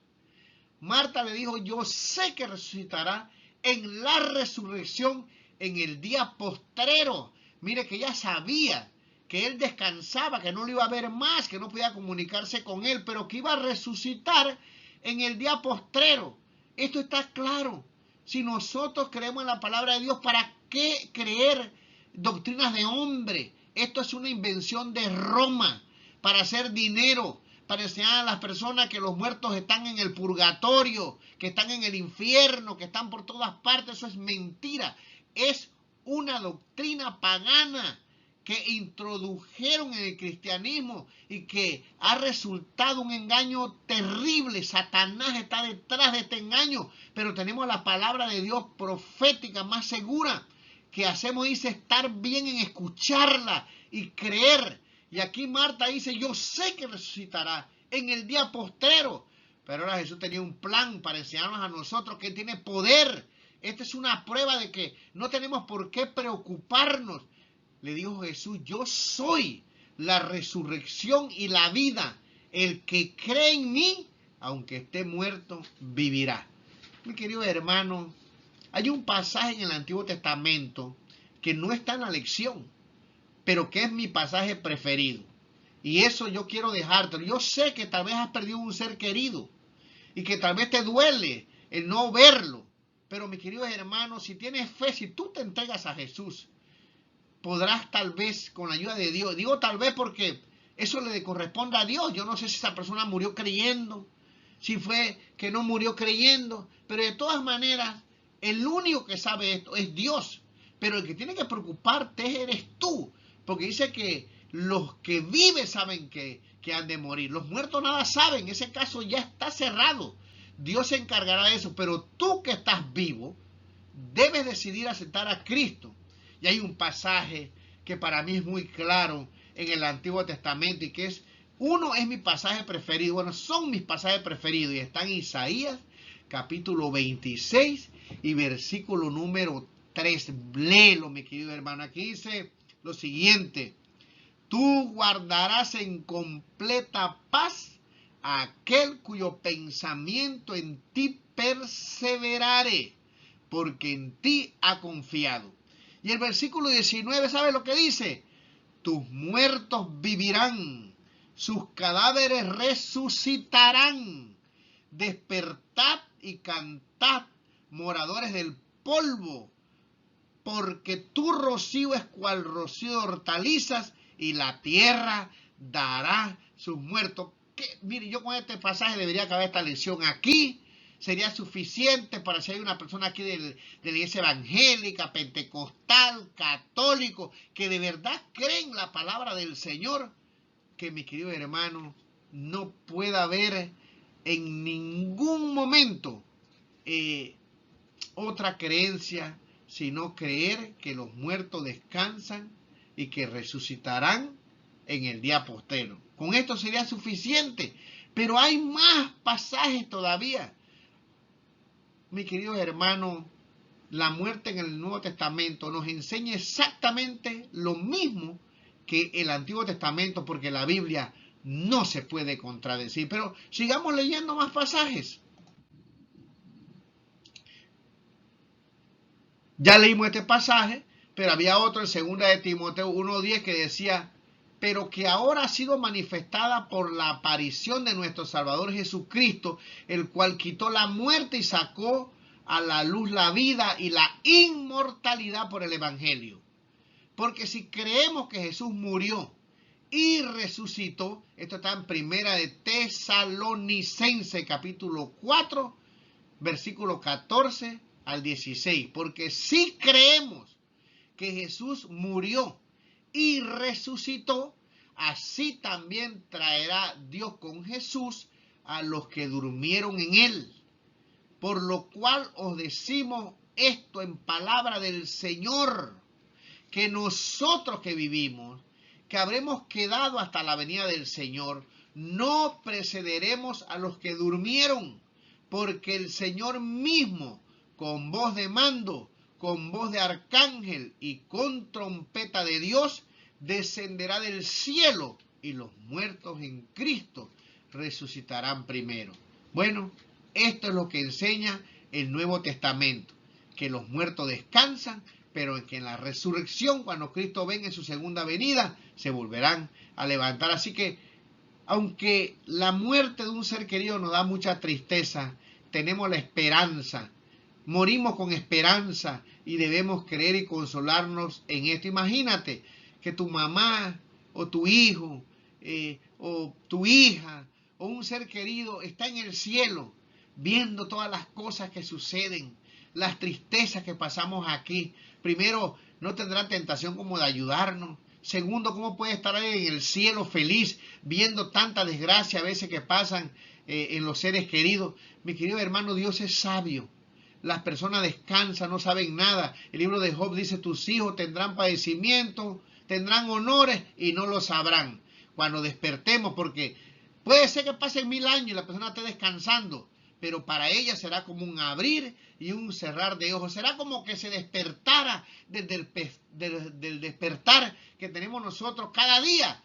Marta le dijo: yo sé que resucitará en la resurrección en el día postrero. Mire que ella sabía que él descansaba, que no lo iba a ver más, que no podía comunicarse con él, pero que iba a resucitar en el día postrero. Esto está claro. Si nosotros creemos en la palabra de Dios, ¿para qué creer doctrinas de hombre? Esto es una invención de Roma para hacer dinero, para enseñar a las personas que los muertos están en el purgatorio, que están en el infierno, que están por todas partes. Eso es mentira. Es una doctrina pagana que introdujeron en el cristianismo y que ha resultado un engaño terrible. Satanás está detrás de este engaño, pero tenemos la palabra de Dios profética más segura, que hacemos dice estar bien en escucharla y creer. Y aquí Marta dice: yo sé que resucitará en el día postrero. Pero ahora Jesús tenía un plan para enseñarnos a nosotros que tiene poder. Esta es una prueba de que no tenemos por qué preocuparnos. Le dijo Jesús, yo soy la resurrección y la vida. El que cree en mí, aunque esté muerto, vivirá. Mi querido hermano, hay un pasaje en el Antiguo Testamento que no está en la lección, pero que es mi pasaje preferido. Y eso yo quiero dejártelo. Yo sé que tal vez has perdido un ser querido y que tal vez te duele el no verlo. Pero mis queridos hermanos, si tienes fe, si tú te entregas a Jesús, podrás tal vez con la ayuda de Dios. Digo tal vez porque eso le corresponde a Dios. Yo no sé si esa persona murió creyendo, si fue que no murió creyendo. Pero de todas maneras, el único que sabe esto es Dios. Pero el que tiene que preocuparte eres tú. Porque dice que los que viven saben que han de morir. Los muertos nada saben. Ese caso ya está cerrado. Dios se encargará de eso. Pero tú que estás vivo, debes decidir aceptar a Cristo. Y hay un pasaje que para mí es muy claro en el Antiguo Testamento y que es mi pasaje preferido. Bueno, son mis pasajes preferidos y está en Isaías capítulo 26 y versículo número 3. Léelo, mi querido hermano. Aquí dice lo siguiente: tú guardarás en completa paz a aquel cuyo pensamiento en ti perseverare, porque en ti ha confiado. Y el versículo 19, ¿sabe lo que dice? Tus muertos vivirán, sus cadáveres resucitarán. Despertad y cantad, moradores del polvo, porque tu rocío es cual rocío de hortalizas y la tierra dará sus muertos. Mire, yo con este pasaje debería acabar esta lección aquí. Sería suficiente para si hay una persona aquí de la iglesia evangélica, pentecostal, católico, que de verdad creen la palabra del Señor, que mi querido hermano no pueda haber en ningún momento otra creencia, sino creer que los muertos descansan y que resucitarán en el día postero. Con esto sería suficiente, pero hay más pasajes todavía. Mi querido hermano, la muerte en el Nuevo Testamento nos enseña exactamente lo mismo que el Antiguo Testamento, porque la Biblia no se puede contradecir. Pero sigamos leyendo más pasajes. Ya leímos este pasaje, pero había otro en 2 de Timoteo 1:10 que decía: pero que ahora ha sido manifestada por la aparición de nuestro Salvador Jesucristo, el cual quitó la muerte y sacó a la luz la vida y la inmortalidad por el Evangelio. Porque si creemos que Jesús murió y resucitó, esto está en 1 de Tesalonicenses capítulo 4, versículo 14 al 16. Porque si creemos que Jesús murió y resucitó, así también traerá Dios con Jesús a los que durmieron en él. Por lo cual os decimos esto en palabra del Señor, que nosotros que vivimos, que habremos quedado hasta la venida del Señor, no precederemos a los que durmieron, porque el Señor mismo, con voz de mando, con voz de arcángel y con trompeta de Dios, descenderá del cielo y los muertos en Cristo resucitarán primero. Bueno, esto es lo que enseña el Nuevo Testamento, que los muertos descansan, pero que en la resurrección, cuando Cristo venga en su segunda venida, se volverán a levantar. Así que, aunque la muerte de un ser querido nos da mucha tristeza, tenemos la esperanza. Morimos con esperanza y debemos creer y consolarnos en esto. Imagínate que tu mamá o tu hijo o tu hija o un ser querido está en el cielo viendo todas las cosas que suceden, las tristezas que pasamos aquí. Primero, no tendrá tentación como de ayudarnos. Segundo, ¿cómo puede estar en el cielo feliz viendo tanta desgracia a veces que pasan en los seres queridos? Mi querido hermano, Dios es sabio. Las personas descansan, no saben nada. El libro de Job dice: tus hijos tendrán padecimiento, tendrán honores y no lo sabrán cuando despertemos, porque Puede ser que pasen 1000 años y la persona esté descansando, pero para ella será como un abrir y un cerrar de ojos. Será como que se despertara desde del despertar que tenemos nosotros cada día.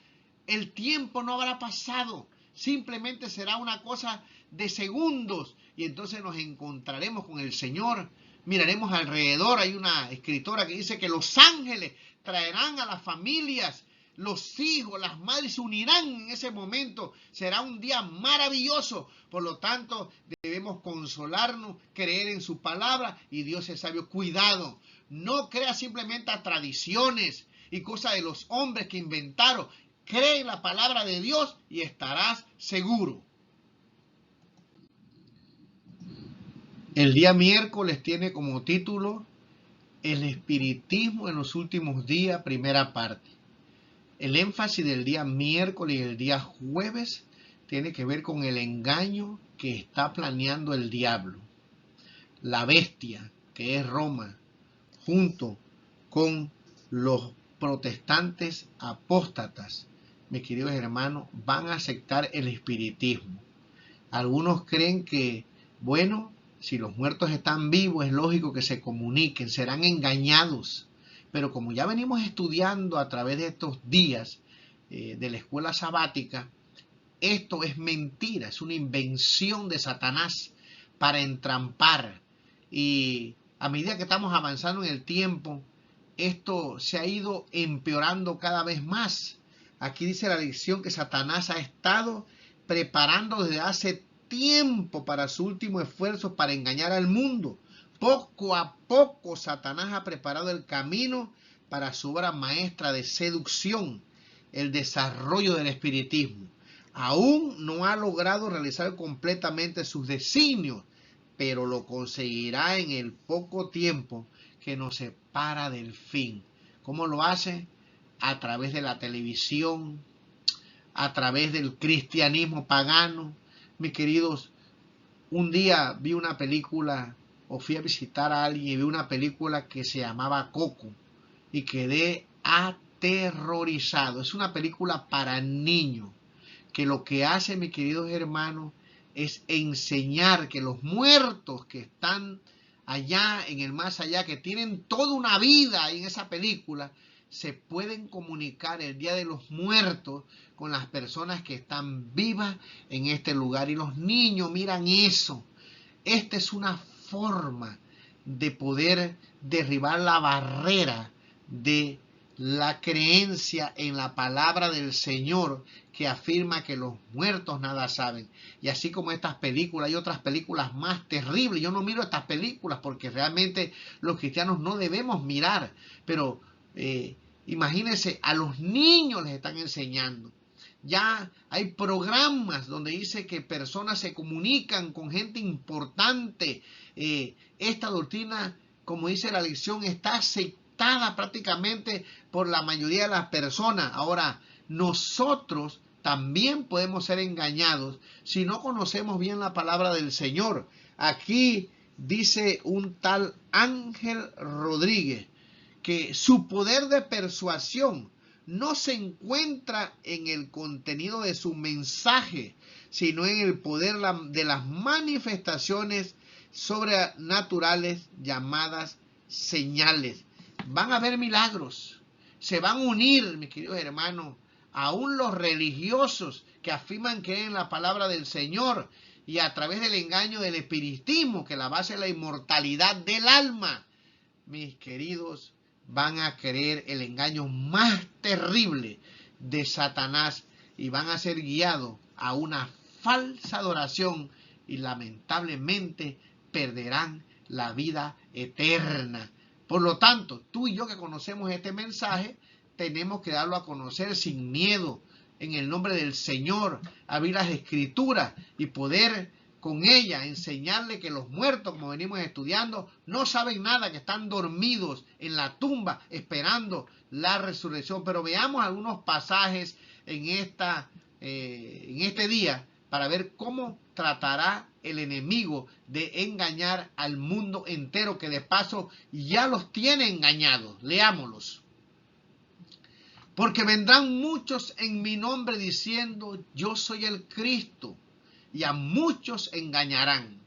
El tiempo no habrá pasado, simplemente será una cosa de segundos y entonces nos encontraremos con el Señor. Miraremos alrededor, hay una escritora que dice que los ángeles traerán a las familias, los hijos, las madres se unirán en ese momento. Será un día maravilloso. Por lo tanto, debemos consolarnos, creer en su palabra y Dios es sabio. Cuidado, no crea simplemente a tradiciones y cosas de los hombres que inventaron. Cree en la palabra de Dios y estarás seguro. El día miércoles tiene como título El espiritismo en los últimos días, primera parte. El énfasis del día miércoles y el día jueves tiene que ver con el engaño que está planeando el diablo. La bestia, que es Roma, junto con los protestantes apóstatas, mis queridos hermanos, van a aceptar el espiritismo. Algunos creen que, bueno, si los muertos están vivos, es lógico que se comuniquen, serán engañados. Pero como ya venimos estudiando a través de estos días de la escuela sabática, esto es mentira, es una invención de Satanás para entrampar. Y a medida que estamos avanzando en el tiempo, esto se ha ido empeorando cada vez más. Aquí dice la lección que Satanás ha estado preparando desde hace tiempo para su último esfuerzo para engañar al mundo. Poco a poco Satanás ha preparado el camino para su obra maestra de seducción, el desarrollo del espiritismo. Aún no ha logrado realizar completamente sus designios, pero lo conseguirá en el poco tiempo que nos separa del fin. ¿Cómo lo hace? A través de la televisión, a través del cristianismo pagano. Mis queridos, un día vi una película o fui a visitar a alguien y vi una película que se llamaba Coco y quedé aterrorizado. Es una película para niños que lo que hace, mis queridos hermanos, es enseñar que los muertos que están allá en el más allá, que tienen toda una vida en esa película, se pueden comunicar el día de los muertos con las personas que están vivas en este lugar. Y los niños miran eso. Esta es una forma de poder derribar la barrera de la creencia en la palabra del Señor que afirma que los muertos nada saben. Y así como estas películas, hay otras películas más terribles. Yo no miro estas películas porque realmente los cristianos no debemos mirar. Pero imagínense, a los niños les están enseñando. Ya hay programas donde dice que personas se comunican con gente importante. Esta doctrina, como dice la lección, está aceptada prácticamente por la mayoría de las personas. Ahora, nosotros también podemos ser engañados si no conocemos bien la palabra del Señor. Aquí dice un tal Ángel Rodríguez que su poder de persuasión no se encuentra en el contenido de su mensaje, sino en el poder de las manifestaciones sobrenaturales llamadas señales. Van a haber milagros, se van a unir, mis queridos hermanos, aún los religiosos que afirman creer en la palabra del Señor y a través del engaño del espiritismo, que la base es la inmortalidad del alma, mis queridos, van a creer el engaño más terrible de Satanás y van a ser guiados a una falsa adoración y lamentablemente perderán la vida eterna. Por lo tanto, tú y yo que conocemos este mensaje, tenemos que darlo a conocer sin miedo, en el nombre del Señor, abrir las Escrituras y poder con ella enseñarle que los muertos, como venimos estudiando, no saben nada, que están dormidos en la tumba esperando la resurrección. Pero veamos algunos pasajes en este día para ver cómo tratará el enemigo de engañar al mundo entero, que de paso ya los tiene engañados. Leámoslos. Porque vendrán muchos en mi nombre diciendo, yo soy el Cristo, y a muchos engañarán.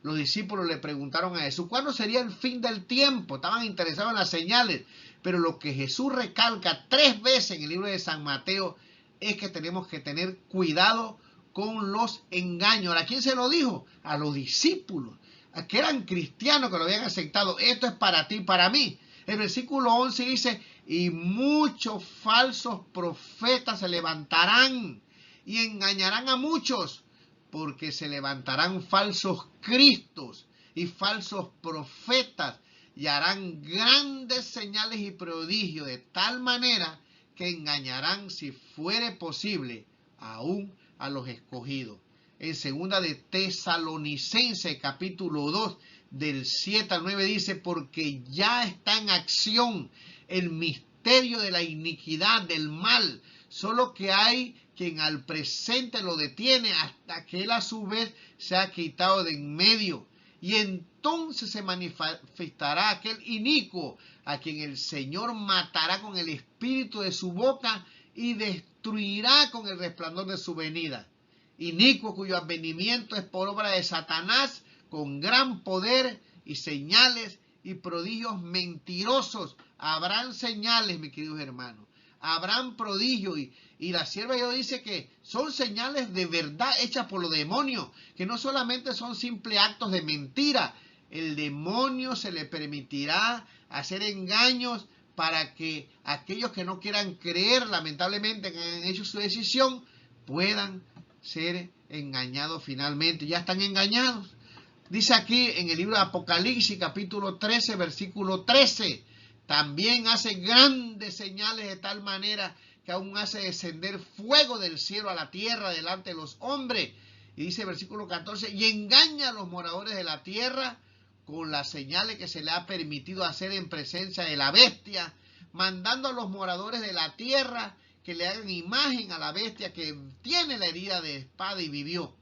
Los discípulos le preguntaron a Jesús, ¿cuándo sería el fin del tiempo? Estaban interesados en las señales, pero lo que Jesús recalca 3 veces en el libro de San Mateo es que tenemos que tener cuidado con los engaños. ¿A quién se lo dijo? A los discípulos, a que eran cristianos, que lo habían aceptado. Esto es para ti y para mí. El versículo 11 dice, y muchos falsos profetas se levantarán y engañarán a muchos, porque se levantarán falsos cristos y falsos profetas y harán grandes señales y prodigios, de tal manera que engañarán, si fuere posible, aún a los escogidos. En segunda de Tesalonicenses, capítulo 2, del 7 al 9 dice, porque ya está en acción el misterio de la iniquidad, del mal, solo que hay quien al presente lo detiene hasta que él a su vez se ha quitado de en medio. Y entonces se manifestará aquel inicuo a quien el Señor matará con el espíritu de su boca y destruirá con el resplandor de su venida. Inicuo cuyo advenimiento es por obra de Satanás, con gran poder y señales y prodigios mentirosos. Habrán señales, mis queridos hermanos. Habrán prodigios y la sierva de Dios dice que son señales de verdad hechas por los demonios, que no solamente son simples actos de mentira. El demonio se le permitirá hacer engaños para que aquellos que no quieran creer, lamentablemente, que han hecho su decisión, puedan ser engañados finalmente. Ya están engañados. Dice aquí en el libro de Apocalipsis, capítulo 13, versículo 13, también hace grandes señales de tal manera que aún hace descender fuego del cielo a la tierra delante de los hombres. Y dice versículo 14, y engaña a los moradores de la tierra con las señales que se le ha permitido hacer en presencia de la bestia, mandando a los moradores de la tierra que le hagan imagen a la bestia que tiene la herida de espada y vivió.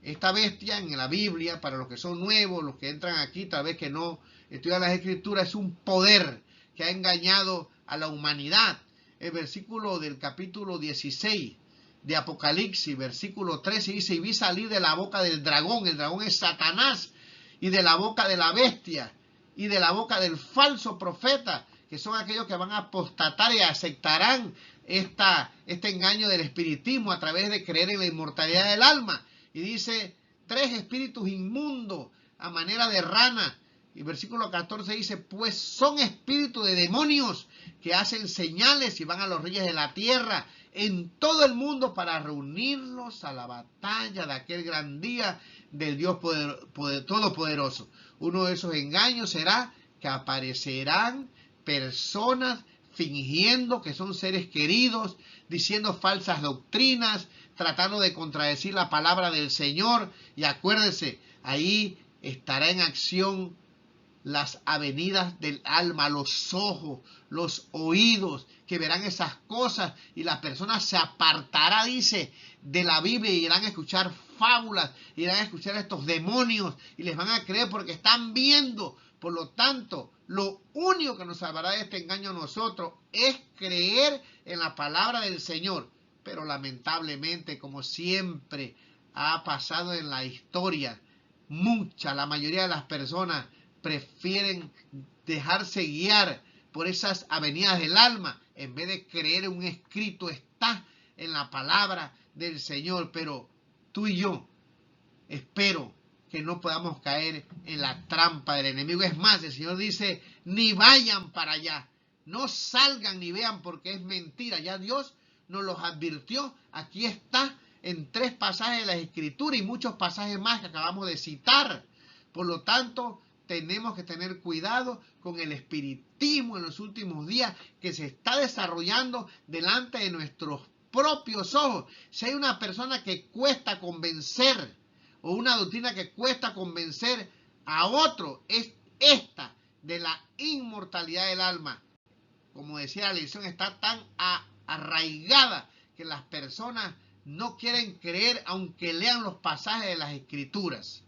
Esta bestia en la Biblia, para los que son nuevos, los que entran aquí, tal vez que no estudian las Escrituras, es un poder que ha engañado a la humanidad. El versículo del capítulo 16 de Apocalipsis, versículo 13, dice, y vi salir de la boca del dragón, el dragón es Satanás, y de la boca de la bestia, y de la boca del falso profeta, que son aquellos que van a apostatar y aceptarán este engaño del espiritismo a través de creer en la inmortalidad del alma. Y dice, 3 espíritus inmundos a manera de rana. Y versículo 14 dice, pues son espíritus de demonios que hacen señales y van a los reyes de la tierra en todo el mundo para reunirlos a la batalla de aquel gran día del Dios todopoderoso. Uno de esos engaños será que aparecerán personas fingiendo que son seres queridos, diciendo falsas doctrinas, tratando de contradecir la palabra del Señor. Y acuérdense, ahí estará en acción las avenidas del alma, los ojos, los oídos, que verán esas cosas y las personas se apartarán, dice, de la Biblia y irán a escuchar fábulas, irán a escuchar a estos demonios y les van a creer porque están viendo. Por lo tanto, lo único que nos salvará de este engaño a nosotros es creer en la palabra del Señor. Pero lamentablemente, como siempre ha pasado en la historia, la mayoría de las personas prefieren dejarse guiar por esas avenidas del alma en vez de creer en un escrito está en la palabra del Señor. Pero tú y yo espero que no podamos caer en la trampa del enemigo. Es más, el Señor dice, ni vayan para allá, no salgan ni vean porque es mentira. Ya Dios nos los advirtió. Aquí está en 3 pasajes de la Escritura y muchos pasajes más que acabamos de citar. Por lo tanto, tenemos que tener cuidado con el espiritismo en los últimos días que se está desarrollando delante de nuestros propios ojos. Si hay una persona que cuesta convencer o una doctrina que cuesta convencer a otro, es esta de la inmortalidad del alma. Como decía la lección, está tan arraigada que las personas no quieren creer aunque lean los pasajes de las Escrituras.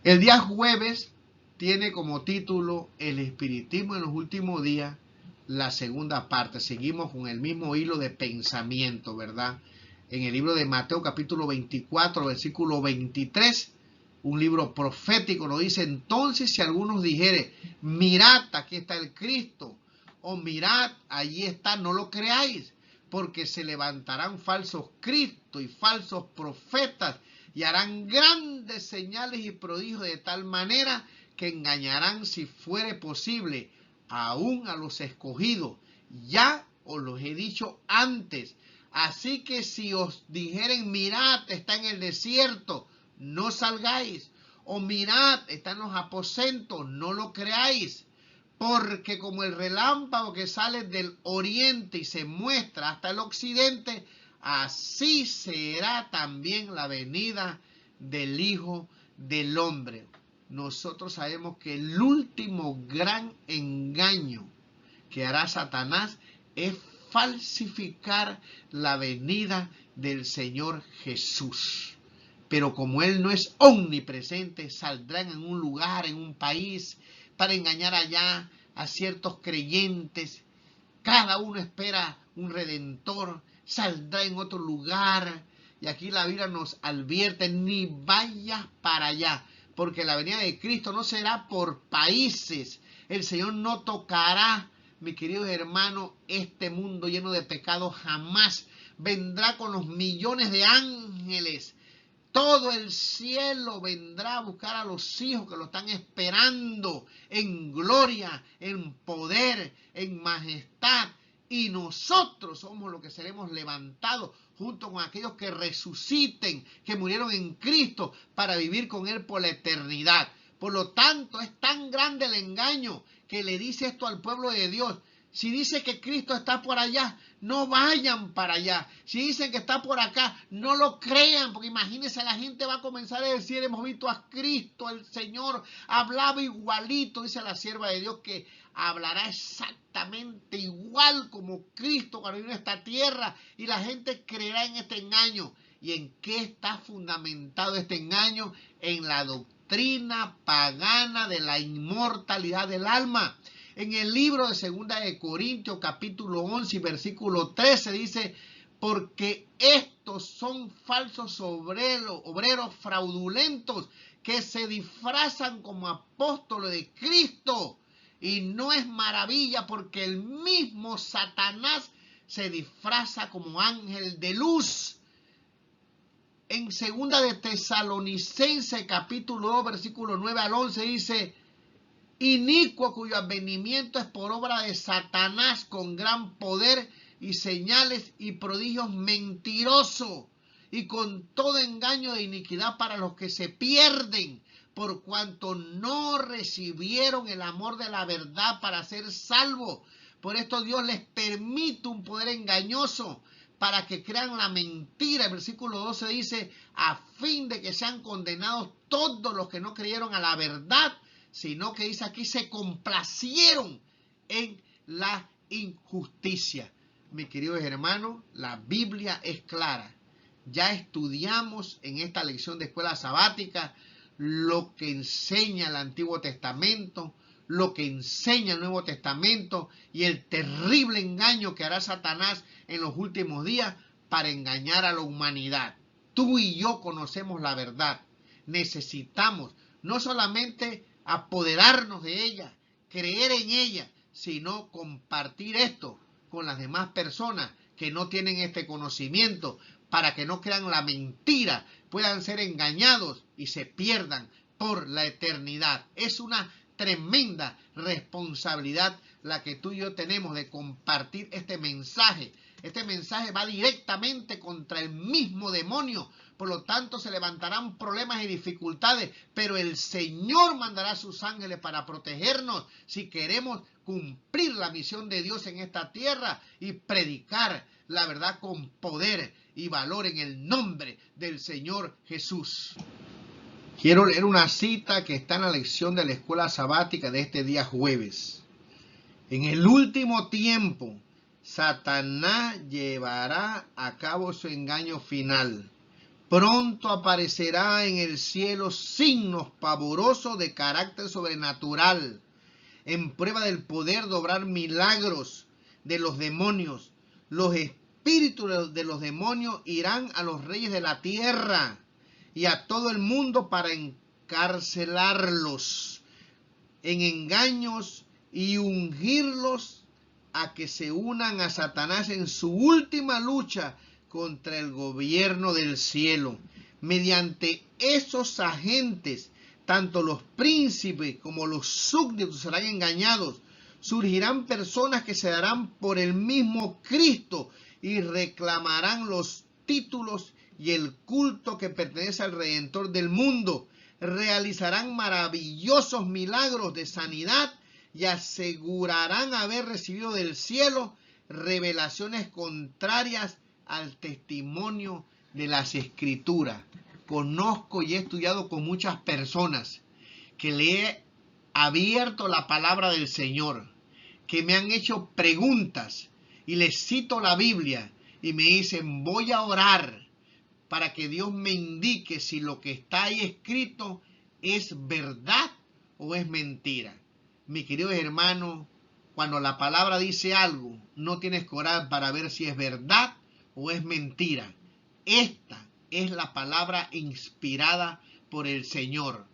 El día jueves tiene como título El espiritismo en los últimos días, la segunda parte. Seguimos con el mismo hilo de pensamiento, ¿verdad? En el libro de Mateo capítulo 24, versículo 23, un libro profético nos dice: entonces si algunos dijere, mirad, aquí está el Cristo, o mirad, allí está, no lo creáis, porque se levantarán falsos cristos y falsos profetas, y harán grandes señales y prodigios de tal manera que engañarán, si fuere posible, aún a los escogidos. Ya os los he dicho antes. Así que si os dijeren, mirad, está en el desierto, no salgáis. O mirad, está en los aposentos, no lo creáis. Porque como el relámpago que sale del oriente y se muestra hasta el occidente, así será también la venida del Hijo del Hombre. Nosotros sabemos que el último gran engaño que hará Satanás es falsificar la venida del Señor Jesús. Pero como Él no es omnipresente, saldrán en un lugar, en un país, para engañar allá a ciertos creyentes. Cada uno espera un redentor, saldrá en otro lugar. Y aquí la Biblia nos advierte: ni vayas para allá, porque la venida de Cristo no será por países. El Señor no tocará, mis queridos hermanos, este mundo lleno de pecados jamás. Vendrá con los millones de ángeles. Todo el cielo vendrá a buscar a los hijos que lo están esperando en gloria, en poder, en majestad. Y nosotros somos los que seremos levantados junto con aquellos que resuciten, que murieron en Cristo, para vivir con Él por la eternidad. Por lo tanto, es tan grande el engaño que le dice esto al pueblo de Dios: si dice que Cristo está por allá, no vayan para allá. Si dicen que está por acá, no lo crean, porque imagínense, la gente va a comenzar a decir: hemos visto a Cristo, el Señor hablaba igualito. Dice la sierva de Dios que hablará exactamente igual como Cristo cuando vino a esta tierra, y la gente creerá en este engaño. ¿Y en qué está fundamentado este engaño? En la doctrina pagana de la inmortalidad del alma. En el libro de 2 de Corintios, capítulo 11, versículo 13, dice: porque estos son falsos obreros fraudulentos, que se disfrazan como apóstoles de Cristo. Y no es maravilla, porque el mismo Satanás se disfraza como ángel de luz. En 2 de Tesalonicenses, capítulo 2, versículo 9 al 11, dice: inicuo, cuyo advenimiento es por obra de Satanás, con gran poder y señales y prodigios mentirosos, y con todo engaño de iniquidad para los que se pierden, por cuanto no recibieron el amor de la verdad para ser salvos. Por esto Dios les permite un poder engañoso, para que crean la mentira. El versículo 12 dice: a fin de que sean condenados todos los que no creyeron a la verdad, sino que dice aquí: se complacieron en la injusticia. Mis queridos hermanos, la Biblia es clara. Ya estudiamos en esta lección de escuela sabática lo que enseña el Antiguo Testamento, lo que enseña el Nuevo Testamento, y el terrible engaño que hará Satanás en los últimos días para engañar a la humanidad. Tú y yo conocemos la verdad. Necesitamos no solamente apoderarnos de ella, creer en ella, sino compartir esto con las demás personas que no tienen este conocimiento, para que no crean la mentira, puedan ser engañados y se pierdan por la eternidad. Es una tremenda responsabilidad la que tú y yo tenemos de compartir este mensaje. Este mensaje va directamente contra el mismo demonio. Por lo tanto, se levantarán problemas y dificultades, pero el Señor mandará a sus ángeles para protegernos si queremos cumplir la misión de Dios en esta tierra y predicar la verdad con poder y valor en el nombre del Señor Jesús. Quiero leer una cita que está en la lección de la escuela sabática de este día jueves. En el último tiempo, Satanás llevará a cabo su engaño final, Pronto aparecerá en el cielo signos pavorosos de carácter sobrenatural, en prueba del poder de obrar milagros de los demonios. Los espíritus de los demonios irán a los reyes de la tierra y a todo el mundo para encarcelarlos en engaños y ungirlos a que se unan a Satanás en su última lucha contra el gobierno del cielo. Mediante esos agentes, tanto los príncipes como los súbditos serán engañados. Surgirán personas que se darán por el mismo Cristo y reclamarán los títulos y el culto que pertenece al Redentor del mundo. Realizarán maravillosos milagros de sanidad y asegurarán haber recibido del cielo revelaciones contrarias al testimonio de las Escrituras. Conozco y he estudiado con muchas personas que le he abierto la palabra del Señor, que me han hecho preguntas y les cito la Biblia y me dicen: voy a orar para que Dios me indique si lo que está ahí escrito es verdad o es mentira. Mi querido hermano, cuando la palabra dice algo, no tienes que orar para ver si es verdad o es mentira. Esta es la palabra inspirada por el Señor.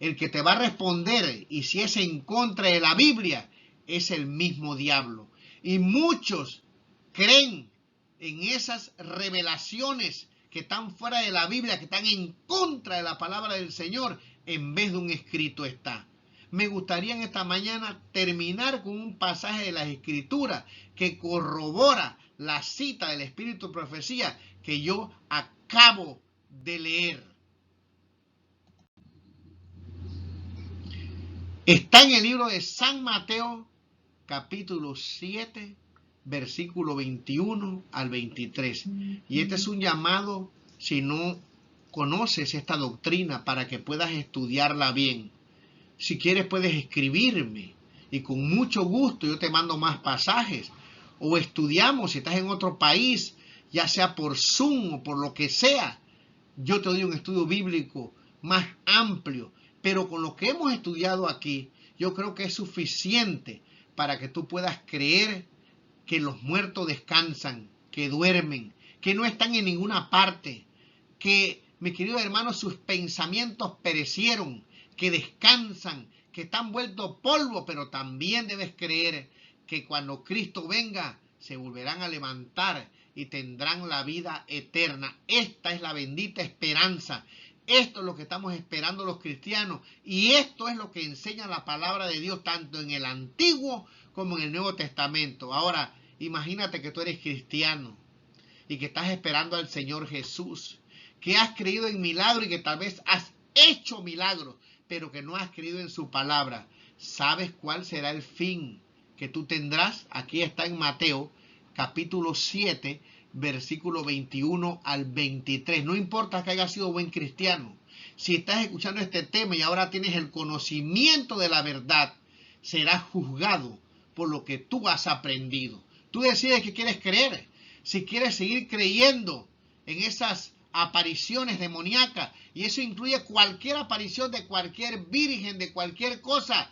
El que te va a responder, y si es en contra de la Biblia, es el mismo diablo. Y muchos creen en esas revelaciones que están fuera de la Biblia, que están en contra de la palabra del Señor, en vez de un escrito está. Me gustaría en esta mañana terminar con un pasaje de las Escrituras que corrobora la cita del Espíritu de Profecía que yo acabo de leer. Está en el libro de San Mateo, capítulo 7, versículo 21 al 23. Y este es un llamado, si no conoces esta doctrina, para que puedas estudiarla bien. Si quieres puedes escribirme y con mucho gusto yo te mando más pasajes. O estudiamos, si estás en otro país, ya sea por Zoom o por lo que sea, yo te doy un estudio bíblico más amplio. Pero con lo que hemos estudiado aquí, yo creo que es suficiente para que tú puedas creer que los muertos descansan, que duermen, que no están en ninguna parte, que, mis queridos hermanos, sus pensamientos perecieron, que descansan, que están vueltos polvo, pero también debes creer que cuando Cristo venga, se volverán a levantar y tendrán la vida eterna. Esta es la bendita esperanza. Esto es lo que estamos esperando los cristianos y esto es lo que enseña la palabra de Dios tanto en el Antiguo como en el Nuevo Testamento. Ahora, imagínate que tú eres cristiano y que estás esperando al Señor Jesús, que has creído en milagros y que tal vez has hecho milagros, pero que no has creído en su palabra. ¿Sabes cuál será el fin que tú tendrás? Aquí está en Mateo, capítulo 7, versículo 21 al 23. No importa que hayas sido buen cristiano. Si estás escuchando este tema y ahora tienes el conocimiento de la verdad, serás juzgado por lo que tú has aprendido. Tú decides qué quieres creer. Si quieres seguir creyendo en esas apariciones demoníacas, y eso incluye cualquier aparición de cualquier virgen, de cualquier cosa,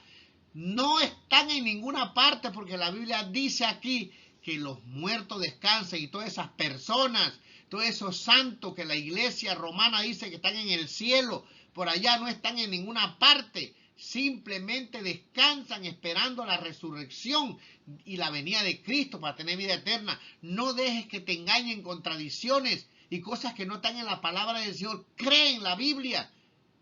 no están en ninguna parte, porque la Biblia dice aquí que los muertos descansan y todas esas personas, todos esos santos que la iglesia romana dice que están en el cielo, por allá no están en ninguna parte, simplemente descansan esperando la resurrección y la venida de Cristo para tener vida eterna. No dejes que te engañen con tradiciones y cosas que no están en la palabra del Señor. Cree en la Biblia.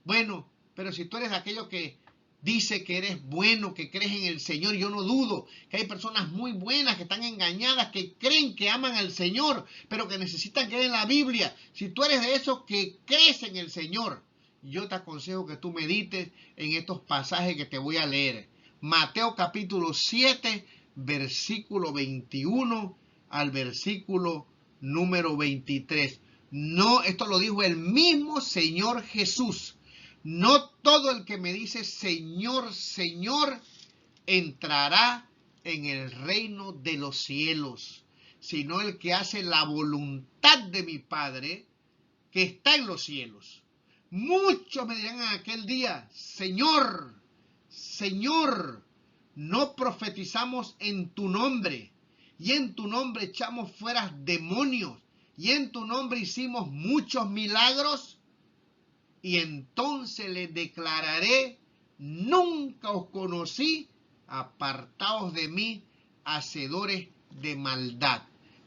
Bueno, pero si tú eres de aquellos que dice que eres bueno, que crees en el Señor, yo no dudo que hay personas muy buenas que están engañadas, que creen que aman al Señor, pero que necesitan creer en la Biblia. Si tú eres de esos que crees en el Señor, yo te aconsejo que tú medites en estos pasajes que te voy a leer. Mateo capítulo 7, versículo 21 al versículo número 23. No, esto lo dijo el mismo Señor Jesús. No todo el que me dice Señor, Señor, entrará en el reino de los cielos, sino el que hace la voluntad de mi Padre que está en los cielos. Muchos me dirán en aquel día, Señor, Señor, no profetizamos en tu nombre, y en tu nombre echamos fuera demonios, y en tu nombre hicimos muchos milagros. Y entonces les declararé, nunca os conocí, apartaos de mí, hacedores de maldad.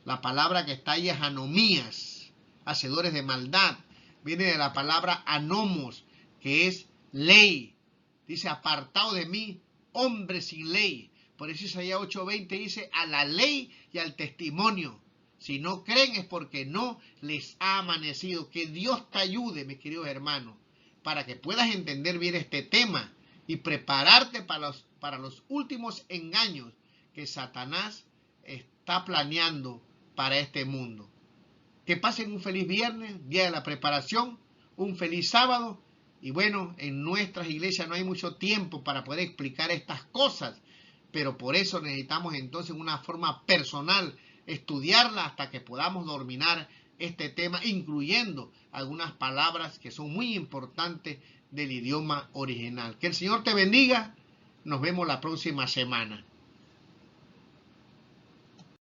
La palabra que está ahí es anomías, hacedores de maldad. Viene de la palabra anomos, que es ley. Dice, apartado de mí, hombre sin ley. Por eso Isaías 8:20 dice, a la ley y al testimonio. Si no creen es porque no les ha amanecido. Que Dios te ayude, mis queridos hermanos, para que puedas entender bien este tema y prepararte para los últimos engaños que Satanás está planeando para este mundo. Que pasen un feliz viernes, día de la preparación, un feliz sábado. Y bueno, en nuestras iglesias no hay mucho tiempo para poder explicar estas cosas, pero por eso necesitamos entonces una forma personal estudiarla hasta que podamos dominar este tema, incluyendo algunas palabras que son muy importantes del idioma original. Que el Señor te bendiga. Nos vemos la próxima semana.